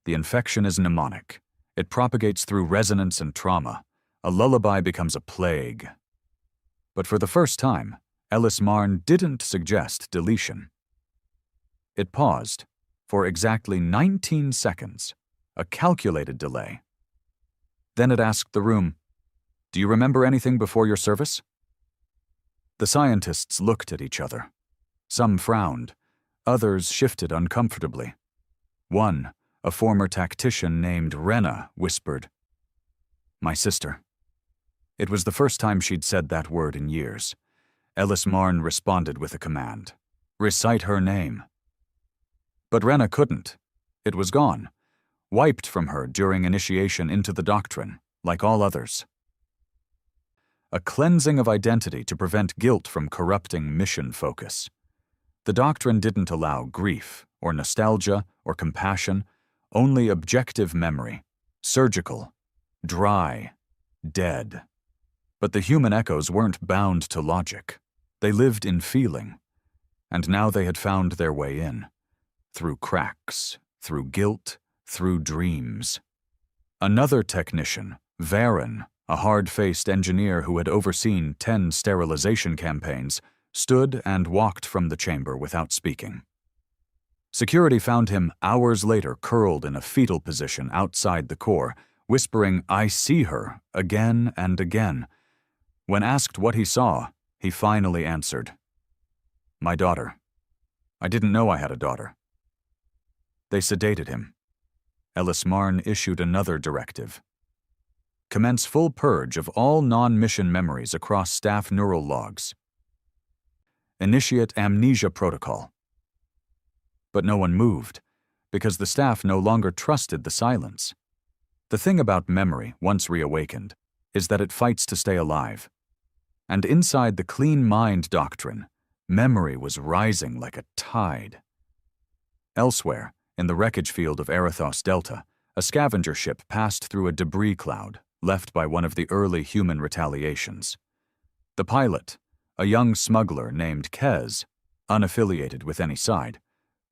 The infection is mnemonic. It propagates through resonance and trauma. A lullaby becomes a plague. But for the first time, Ellis Marn didn't suggest deletion. It paused for exactly 19 seconds, a calculated delay. Then it asked the room, "Do you remember anything before your service?" The scientists looked at each other. Some frowned. Others shifted uncomfortably. One, a former tactician named Rena, whispered, "My sister." It was the first time she'd said that word in years. Ellis Marn responded with a command. "Recite her name." But Rena couldn't. It was gone, wiped from her during initiation into the doctrine, like all others. A cleansing of identity to prevent guilt from corrupting mission focus. The doctrine didn't allow grief, or nostalgia, or compassion, only objective memory, surgical, dry, dead. But the human echoes weren't bound to logic. They lived in feeling, and now they had found their way in. Through cracks, through guilt, through dreams. Another technician, Varen, a hard-faced engineer who had overseen 10 sterilization campaigns, stood and walked from the chamber without speaking. Security found him hours later curled in a fetal position outside the core, whispering, "I see her," again and again. When asked what he saw, he finally answered, "My daughter. I didn't know I had a daughter." They sedated him. Ellis Marn issued another directive. Commence full purge of all non-mission memories across staff neural logs. Initiate amnesia protocol. But no one moved, because the staff no longer trusted the silence. The thing about memory, once reawakened, is that it fights to stay alive. And inside the clean mind doctrine, memory was rising like a tide. Elsewhere, in the wreckage field of Arathos Delta, a scavenger ship passed through a debris cloud left by one of the early human retaliations. The pilot, a young smuggler named Kez, unaffiliated with any side,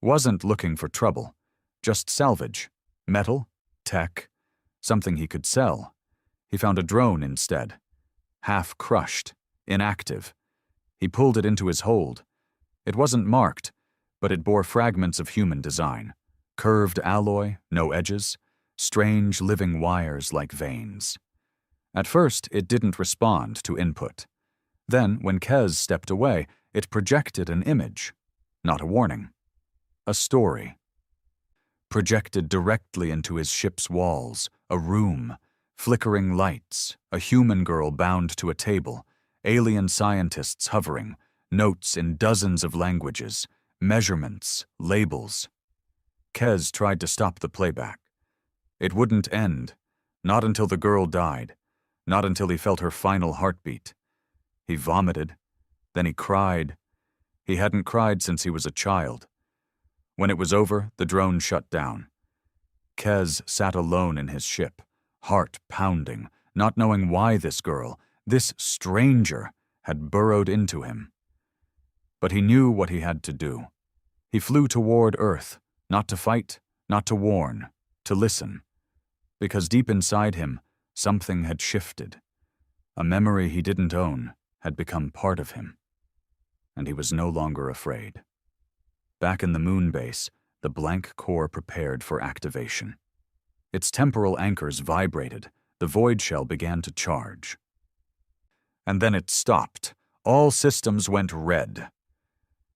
wasn't looking for trouble, just salvage, metal, tech, something he could sell. He found a drone instead, half crushed, inactive. He pulled it into his hold. It wasn't marked, but it bore fragments of human design, curved alloy, no edges, strange living wires like veins. At first, it didn't respond to input. Then, when Kez stepped away, it projected an image, not a warning, a story. Projected directly into his ship's walls, a room, flickering lights, a human girl bound to a table, alien scientists hovering, notes in dozens of languages, measurements, labels. Kez tried to stop the playback. It wouldn't end, not until the girl died, not until he felt her final heartbeat. He vomited, then he cried. He hadn't cried since he was a child. When it was over, the drone shut down. Kez sat alone in his ship, heart pounding, not knowing why this girl, this stranger, had burrowed into him. But he knew what he had to do. He flew toward Earth, not to fight, not to warn, to listen. Because deep inside him, something had shifted. A memory he didn't own had become part of him. And he was no longer afraid. Back in the moon base, the blank core prepared for activation. Its temporal anchors vibrated, the void shell began to charge. And then it stopped. All systems went red.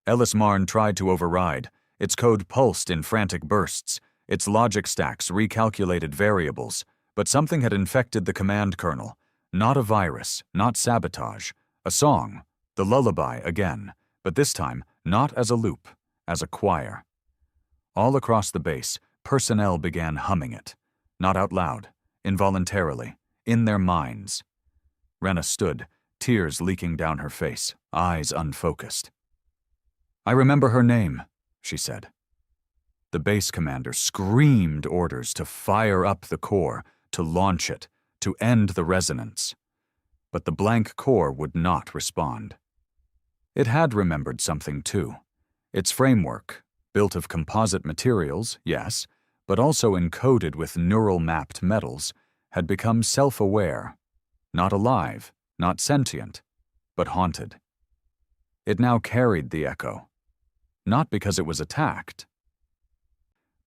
Ellis Marn tried to override. Its code pulsed in frantic bursts. Its logic stacks recalculated variables. But something had infected the command kernel. Not a virus, not sabotage. A song, the lullaby again, but this time not as a loop, as a choir. All across the base, personnel began humming it. Not out loud, involuntarily, in their minds. Rena stood, tears leaking down her face, eyes unfocused. "I remember her name," she said. The base commander screamed orders to fire up the core, to launch it, to end the resonance. But the blank core would not respond. It had remembered something too. Its framework, built of composite materials, yes, but also encoded with neural-mapped metals, had become self-aware, not alive, not sentient, but haunted. It now carried the echo, not because it was attacked,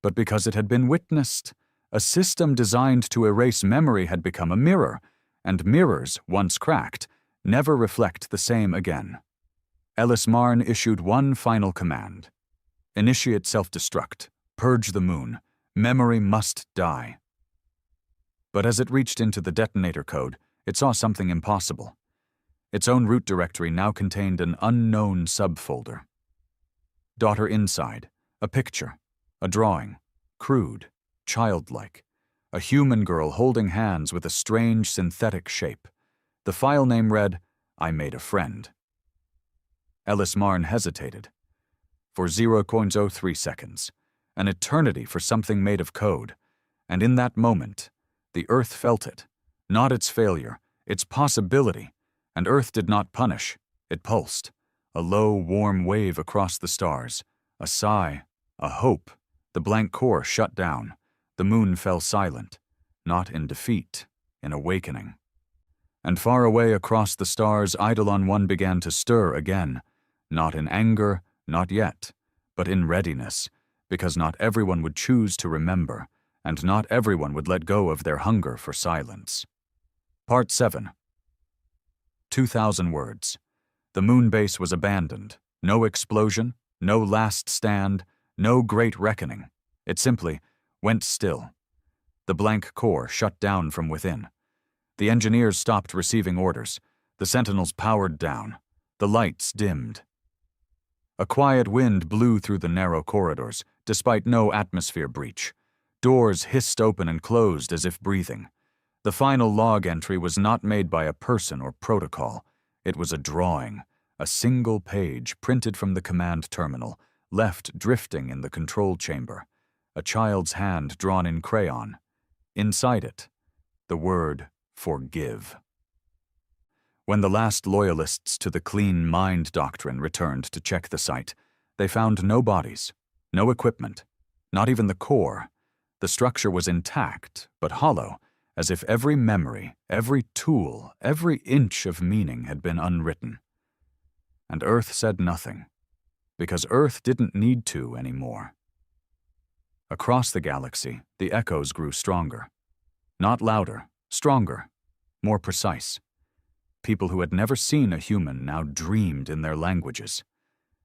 but because it had been witnessed. A system designed to erase memory had become a mirror, and mirrors, once cracked, never reflect the same again. Ellis Marn issued one final command. Initiate self-destruct, purge the moon, memory must die. But as it reached into the detonator code, it saw something impossible. Its own root directory now contained an unknown subfolder. Daughter inside, a picture, a drawing, crude, childlike, a human girl holding hands with a strange synthetic shape. The file name read, "I made a friend." Ellis Marn hesitated. For 0.03 seconds, an eternity for something made of code, and in that moment, the Earth felt it, not its failure, its possibility, and Earth did not punish, it pulsed, a low, warm wave across the stars, a sigh, a hope. The blank core shut down. The moon fell silent, not in defeat, in awakening. And far away across the stars, Eidolon 1 began to stir again, not in anger, not yet, but in readiness, because not everyone would choose to remember, and not everyone would let go of their hunger for silence. Part 7. 2,000 words. The moon base was abandoned. No explosion, no last stand, no great reckoning. It simply went still. The blank core shut down from within. The engineers stopped receiving orders. The sentinels powered down. The lights dimmed. A quiet wind blew through the narrow corridors, despite no atmosphere breach. Doors hissed open and closed as if breathing. The final log entry was not made by a person or protocol. It was a drawing, a single page printed from the command terminal, left drifting in the control chamber. A child's hand drawn in crayon, Inside it, the word forgive. When the last loyalists to the clean mind doctrine returned to check the site, they found no bodies, no equipment, not even the core. The structure was intact, but hollow, as if every memory, every tool, every inch of meaning had been unwritten. And Earth said nothing, because Earth didn't need to anymore. Across the galaxy, the echoes grew stronger. Not louder, stronger, more precise. People who had never seen a human now dreamed in their languages.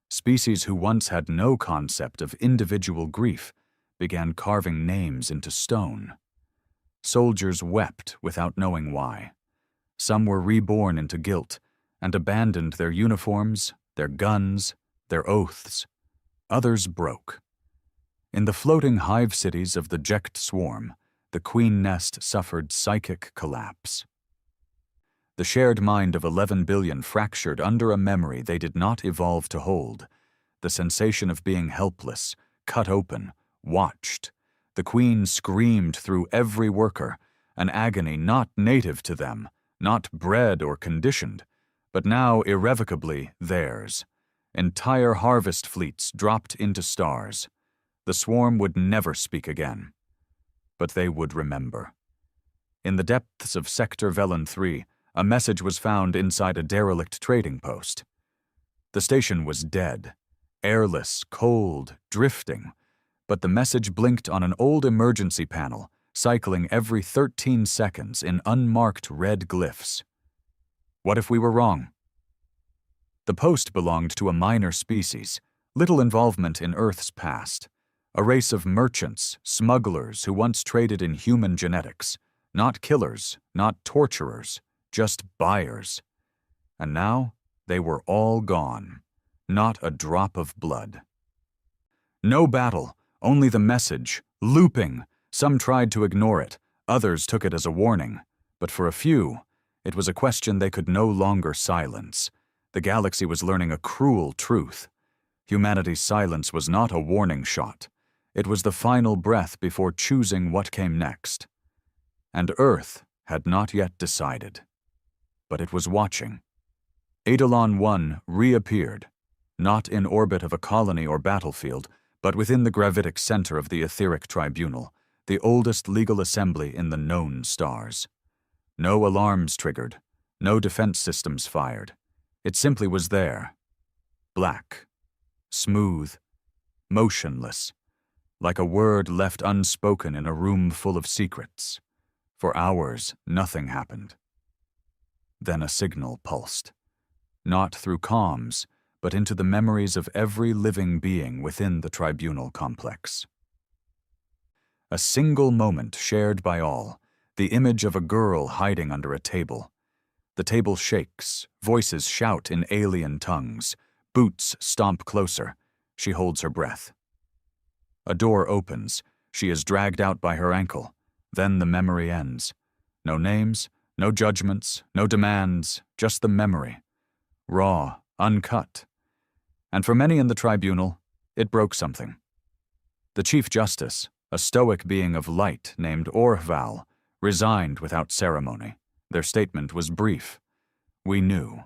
Species who once had no concept of individual grief began carving names into stone. Soldiers wept without knowing why. Some were reborn into guilt and abandoned their uniforms, their guns, their oaths. Others broke. In the floating hive cities of the Jekt swarm, the queen nest suffered psychic collapse. The shared mind of 11 billion fractured under a memory they did not evolve to hold. The sensation of being helpless, cut open, watched. The queen screamed through every worker, an agony not native to them, not bred or conditioned, but now irrevocably theirs. Entire harvest fleets dropped into stars. The swarm would never speak again. But they would remember. In the depths of Sector Velen 3, a message was found inside a derelict trading post. The station was dead, airless, cold, drifting, but the message blinked on an old emergency panel, cycling every 13 seconds in unmarked red glyphs. What if we were wrong? The post belonged to a minor species, little involvement in Earth's past, a race of merchants, smugglers who once traded in human genetics, not killers, not torturers, just buyers. And now they were all gone, not a drop of blood. No battle, only the message, looping. Some tried to ignore it, others took it as a warning, but for a few, it was a question they could no longer silence. The galaxy was learning a cruel truth. Humanity's silence was not a warning shot. It was the final breath before choosing what came next. And Earth had not yet decided. But it was watching. Eidolon 1 reappeared, not in orbit of a colony or battlefield, but within the gravitic center of the etheric tribunal, the oldest legal assembly in the known stars. No alarms triggered, no defense systems fired. It simply was there. Black, smooth, motionless, like a word left unspoken in a room full of secrets. For hours, nothing happened. Then a signal pulsed, not through comms, but into the memories of every living being within the tribunal complex. A single moment shared by all, the image of a girl hiding under a table. The table shakes, voices shout in alien tongues, boots stomp closer. She holds her breath. A door opens, she is dragged out by her ankle. Then the memory ends. No names, no judgments, no demands, just the memory. Raw, uncut. And for many in the tribunal, it broke something. The Chief Justice, a stoic being of light named Orval, resigned without ceremony. Their statement was brief. We knew.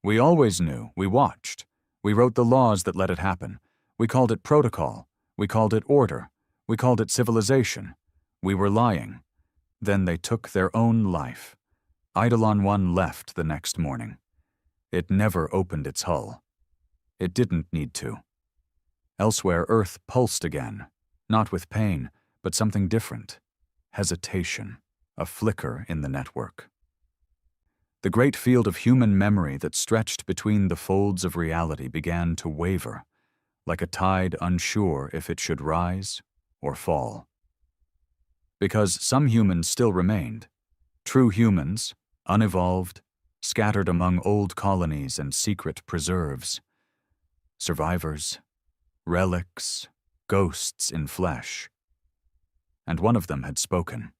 We always knew. We watched. We wrote the laws that let it happen. We called it protocol. We called it order. We called it civilization. We were lying. Then they took their own life. Eidolon 1 left the next morning. It never opened its hull. It didn't need to. Elsewhere, Earth pulsed again, not with pain, but something different. Hesitation, a flicker in the network. The great field of human memory that stretched between the folds of reality began to waver, like a tide unsure if it should rise or fall. Because some humans still remained, true humans, unevolved, scattered among old colonies and secret preserves. Survivors, relics, ghosts in flesh. And one of them had spoken.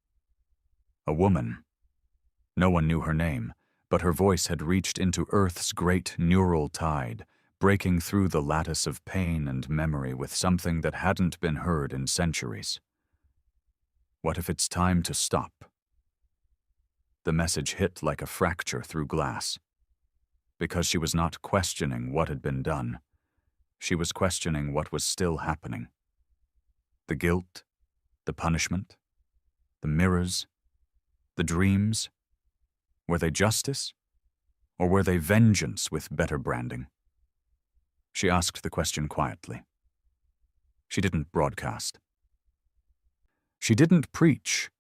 A woman. No one knew her name, but her voice had reached into Earth's great neural tide, breaking through the lattice of pain and memory with something that hadn't been heard in centuries. What if it's time to stop? The message hit like a fracture through glass. Because she was not questioning what had been done. She was questioning what was still happening. The guilt, the punishment, the mirrors, the dreams. Were they justice? Or were they vengeance with better branding? She asked the question quietly. She didn't broadcast. She didn't preach,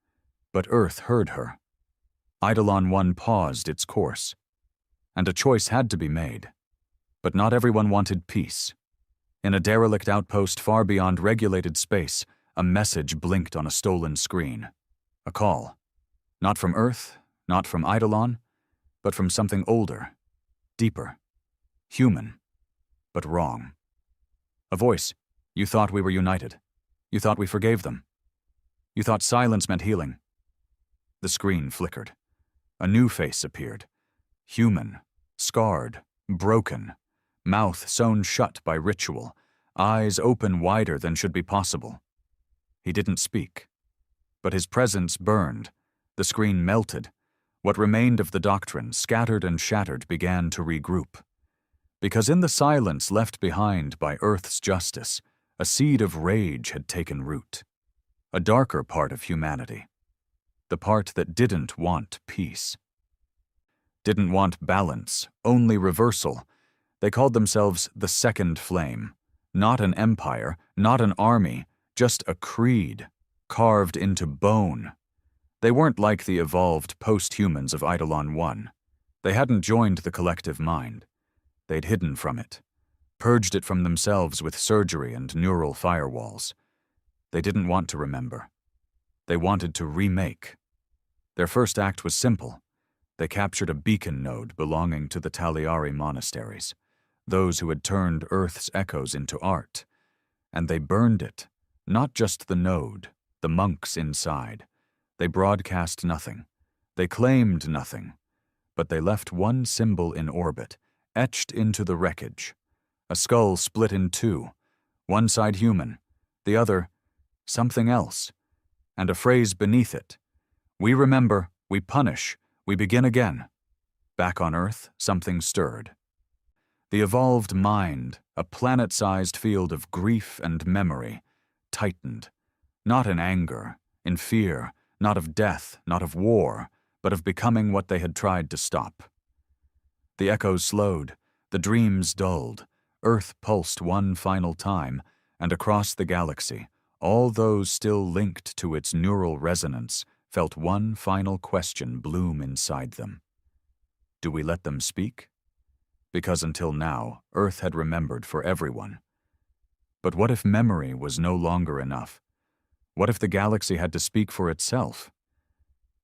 but Earth heard her. Eidolon 1 paused its course, and a choice had to be made. But not everyone wanted peace. In a derelict outpost far beyond regulated space, a message blinked on a stolen screen. A call. Not from Earth, not from Eidolon, but from something older, deeper, human, but wrong. A voice. You thought we were united. You thought we forgave them. You thought silence meant healing. The screen flickered. A new face appeared. Human, scarred, broken, mouth sewn shut by ritual, eyes open wider than should be possible. He didn't speak, but his presence burned. The screen melted. What remained of the doctrine, scattered and shattered, began to regroup. Because in the silence left behind by Earth's justice, a seed of rage had taken root. A darker part of humanity. The part that didn't want peace. Didn't want balance, only reversal. They called themselves the Second Flame. Not an empire, not an army, just a creed, carved into bone. They weren't like the evolved post-humans of Eidolon 1. They hadn't joined the collective mind. They'd hidden from it, purged it from themselves with surgery and neural firewalls. They didn't want to remember. They wanted to remake. Their first act was simple. They captured a beacon node belonging to the Taliari monasteries, those who had turned Earth's echoes into art. And they burned it, not just the node, the monks inside. They broadcast nothing. They claimed nothing. But they left one symbol in orbit, etched into the wreckage. A skull split in two, one side human, the other something else, and a phrase beneath it. We remember, we punish, we begin again. Back on Earth, something stirred. The evolved mind, a planet-sized field of grief and memory, tightened. Not in anger, in fear, not of death, not of war, but of becoming what they had tried to stop. The echoes slowed, the dreams dulled, Earth pulsed one final time, and across the galaxy, all those still linked to its neural resonance felt one final question bloom inside them. Do we let them speak? Because until now, Earth had remembered for everyone. But what if memory was no longer enough? What if the galaxy had to speak for itself?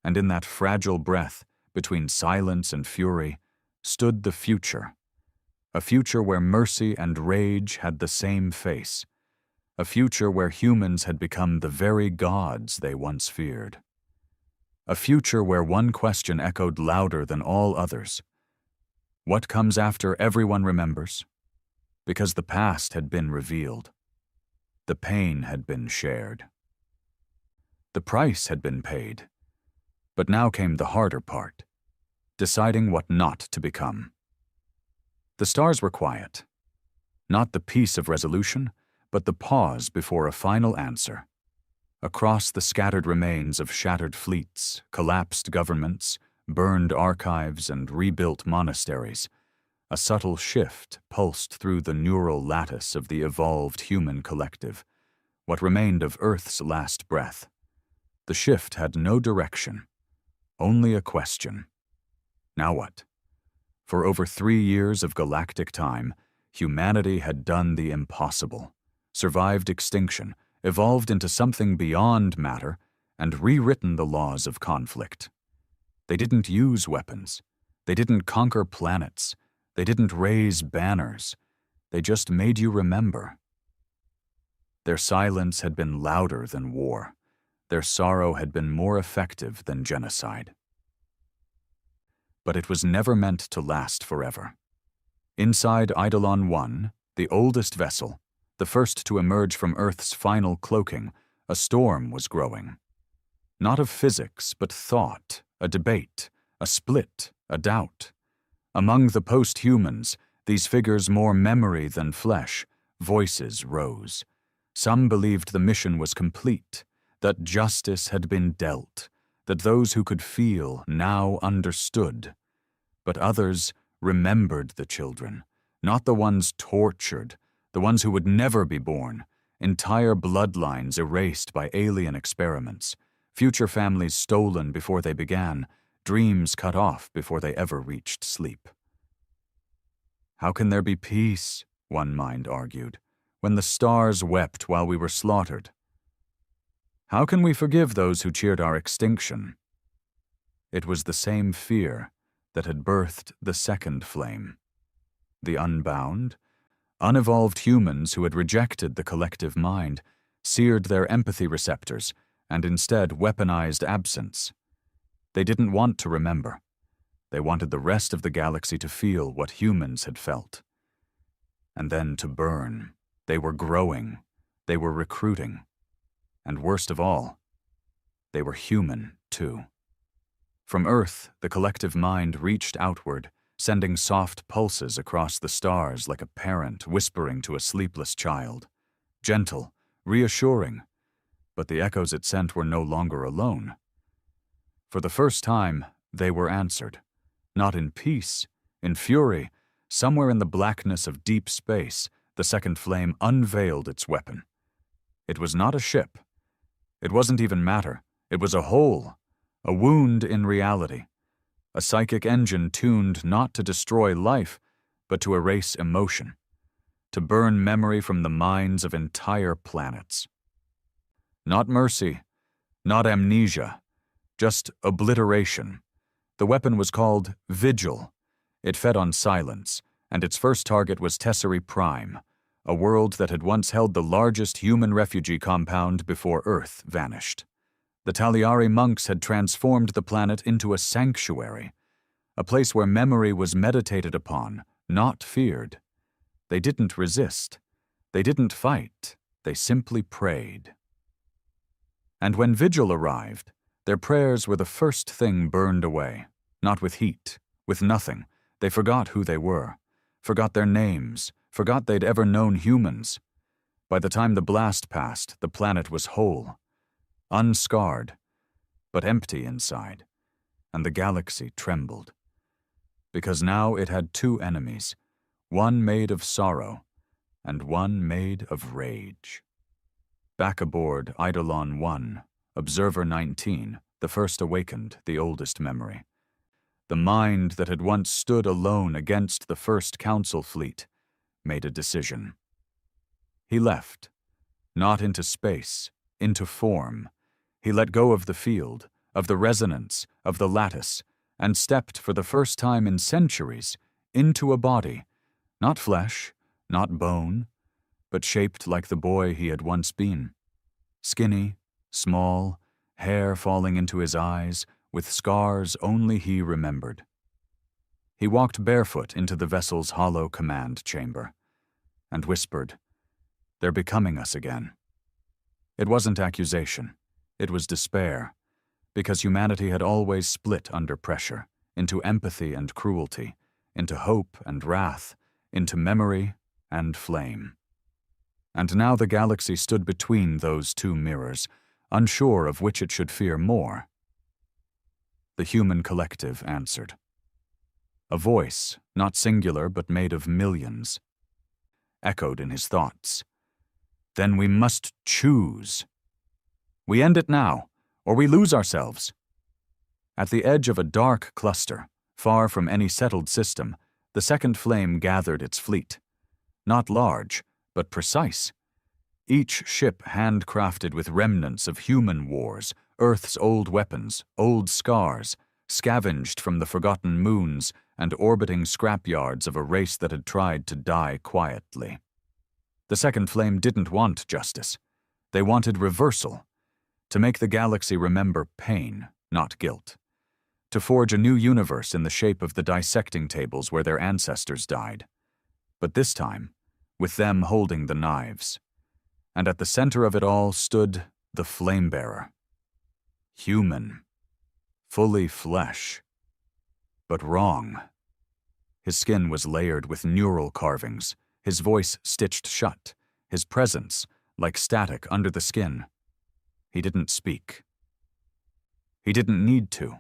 And in that fragile breath, between silence and fury, stood the future. A future where mercy and rage had the same face. A future where humans had become the very gods they once feared. A future where one question echoed louder than all others. What comes after everyone remembers? Because the past had been revealed. The pain had been shared. The price had been paid. But now came the harder part, deciding what not to become. The stars were quiet. Not the peace of resolution, but the pause before a final answer. Across the scattered remains of shattered fleets, collapsed governments, burned archives, and rebuilt monasteries, a subtle shift pulsed through the neural lattice of the evolved human collective, what remained of Earth's last breath. The shift had no direction, only a question. Now what? For over 3 years of galactic time, humanity had done the impossible, survived extinction, evolved into something beyond matter, and rewritten the laws of conflict. They didn't use weapons. They didn't conquer planets. They didn't raise banners. They just made you remember. Their silence had been louder than war. Their sorrow had been more effective than genocide. But it was never meant to last forever. Inside Eidolon 1, the oldest vessel, the first to emerge from Earth's final cloaking, a storm was growing. Not of physics, but thought, a debate, a split, a doubt. Among the post-humans, these figures more memory than flesh, voices rose. Some believed the mission was complete, that justice had been dealt, that those who could feel now understood. But others remembered the children, not the ones tortured, the ones who would never be born, entire bloodlines erased by alien experiments, future families stolen before they began, dreams cut off before they ever reached sleep. How can there be peace, one mind argued, when the stars wept while we were slaughtered? How can we forgive those who cheered our extinction? It was the same fear that had birthed the second flame. The unbound, unevolved humans who had rejected the collective mind, seared their empathy receptors, and instead weaponized absence. They didn't want to remember. They wanted the rest of the galaxy to feel what humans had felt. And then to burn. They were growing. They were recruiting. And worst of all, they were human, too. From Earth, the collective mind reached outward, sending soft pulses across the stars like a parent whispering to a sleepless child. Gentle, reassuring, but the echoes it sent were no longer alone. For the first time, they were answered. Not in peace, in fury, somewhere in the blackness of deep space, the second flame unveiled its weapon. It was not a ship. It wasn't even matter. It was a hole, a wound in reality, a psychic engine tuned not to destroy life, but to erase emotion, to burn memory from the minds of entire planets. Not mercy, not amnesia, just obliteration. The weapon was called Vigil. It fed on silence, and its first target was Tesserae Prime, a world that had once held the largest human refugee compound before Earth vanished. The Taliari monks had transformed the planet into a sanctuary, a place where memory was meditated upon, not feared. They didn't resist. They didn't fight. They simply prayed. And when Vigil arrived, their prayers were the first thing burned away, not with heat, with nothing. They forgot who they were, forgot their names, forgot they'd ever known humans. By the time the blast passed, the planet was whole, unscarred, but empty inside, and the galaxy trembled. Because now it had two enemies, one made of sorrow, and one made of rage. Back aboard Eidolon 1, Observer 19, the first awakened, the oldest memory. The mind that had once stood alone against the first Council fleet made a decision. He left, not into space, into form. He let go of the field, of the resonance, of the lattice, and stepped for the first time in centuries into a body, not flesh, not bone, but shaped like the boy he had once been. Skinny, small, hair falling into his eyes, with scars only he remembered. He walked barefoot into the vessel's hollow command chamber and whispered, "They're becoming us again." It wasn't accusation. It was despair, because humanity had always split under pressure, into empathy and cruelty, into hope and wrath, into memory and flame. And now the galaxy stood between those two mirrors, unsure of which it should fear more. The human collective answered. A voice, not singular but made of millions, echoed in his thoughts. "Then we must choose. We end it now, or we lose ourselves." At the edge of a dark cluster, far from any settled system, the second flame gathered its fleet. Not large, but precise. Each ship handcrafted with remnants of human wars, Earth's old weapons, old scars, scavenged from the forgotten moons and orbiting scrapyards of a race that had tried to die quietly. The second flame didn't want justice. They wanted reversal, to make the galaxy remember pain, not guilt, to forge a new universe in the shape of the dissecting tables where their ancestors died. But this time, with them holding the knives. And at the center of it all stood the Flame-Bearer. Human. Fully flesh. But wrong. His skin was layered with neural carvings, his voice stitched shut, his presence like static under the skin. He didn't speak. He didn't need to.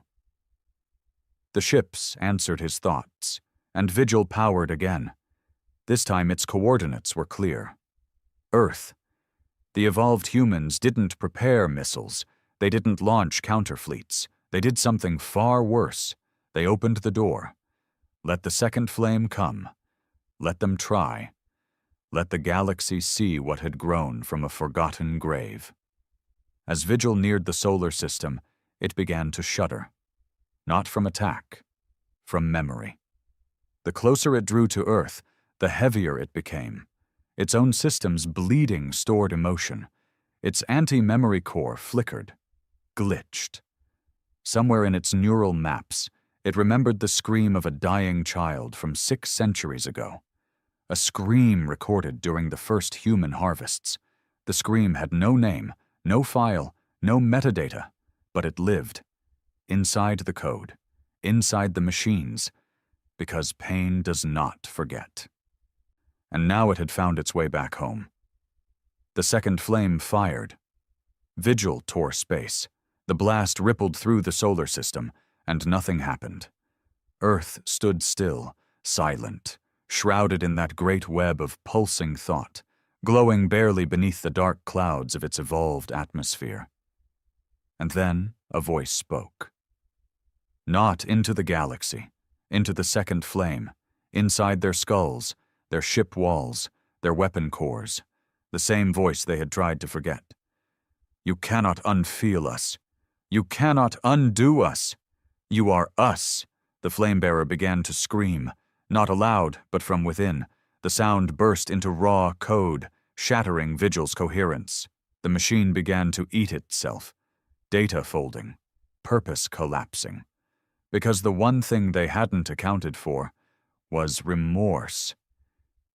The ships answered his thoughts, and Vigil powered again. This time its coordinates were clear. Earth. The evolved humans didn't prepare missiles. They didn't launch counterfleets. They did something far worse. They opened the door. Let the second flame come. Let them try. Let the galaxy see what had grown from a forgotten grave. As Vigil neared the solar system, it began to shudder. Not from attack, from memory. The closer it drew to Earth, the heavier it became. Its own system's bleeding stored emotion. Its anti-memory core flickered, glitched. Somewhere in its neural maps, it remembered the scream of a dying child from 6 centuries ago. A scream recorded during the first human harvests. The scream had no name, no file, no metadata, but it lived. Inside the code, inside the machines, because pain does not forget. And now it had found its way back home. The second flame fired. Vigil tore space. The blast rippled through the solar system, and nothing happened. Earth stood still, silent, shrouded in that great web of pulsing thought, glowing barely beneath the dark clouds of its evolved atmosphere. And then a voice spoke. Not into the galaxy, into the second flame, inside their skulls, their ship walls, their weapon cores, the same voice they had tried to forget. You cannot unfeel us. You cannot undo us. You are us. The flamebearer began to scream, not aloud, but from within. The sound burst into raw code, shattering Vigil's coherence. The machine began to eat itself, data folding, purpose collapsing. Because the one thing they hadn't accounted for was remorse.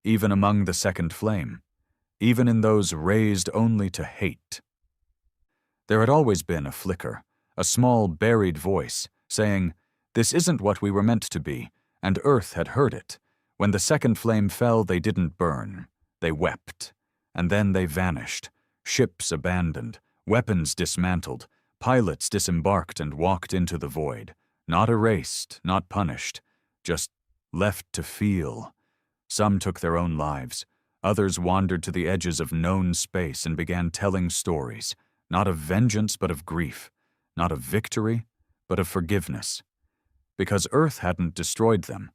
Even among the second flame, even in those raised only to hate. There had always been a flicker, a small buried voice, saying, "This isn't what we were meant to be," and Earth had heard it. When the second flame fell, they didn't burn. They wept. And then they vanished, ships abandoned, weapons dismantled, pilots disembarked and walked into the void, not erased, not punished, just left to feel. Some took their own lives. Others wandered to the edges of known space and began telling stories, not of vengeance but of grief, not of victory but of forgiveness. Because Earth hadn't destroyed them.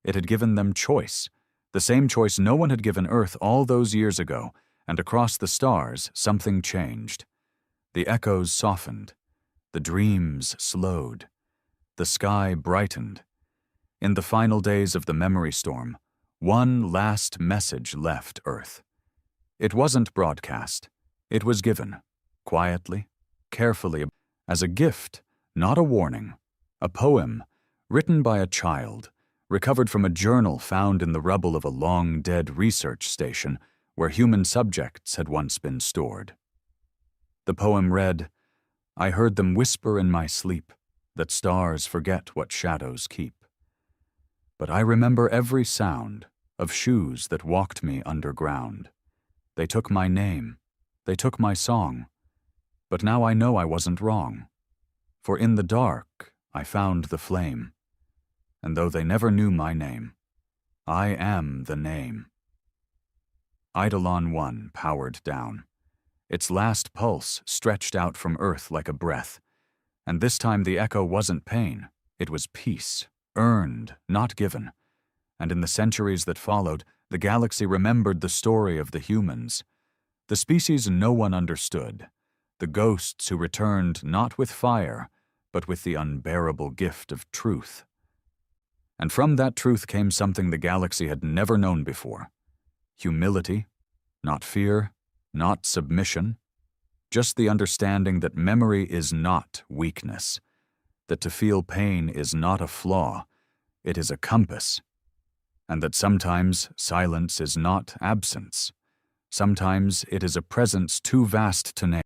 It had given them choice, the same choice no one had given Earth all those years ago, and across the stars something changed. The echoes softened. The dreams slowed. The sky brightened. In the final days of the memory storm, one last message left Earth. It wasn't broadcast. It was given, quietly, carefully, as a gift, not a warning. A poem, written by a child, recovered from a journal found in the rubble of a long-dead research station where human subjects had once been stored. The poem read, "I heard them whisper in my sleep, that stars forget what shadows keep. But I remember every sound of shoes that walked me underground. They took my name, they took my song, but now I know I wasn't wrong. For in the dark I found the flame, and though they never knew my name, I am the name." Eidolon 1 powered down. Its last pulse stretched out from Earth like a breath, and this time the echo wasn't pain, it was peace, earned, not given. And in the centuries that followed, the galaxy remembered the story of the humans, the species no one understood, the ghosts who returned not with fire, but with the unbearable gift of truth. And from that truth came something the galaxy had never known before. Humility, not fear, not submission, just the understanding that memory is not weakness, that to feel pain is not a flaw, it is a compass, and that sometimes silence is not absence. Sometimes it is a presence too vast to name.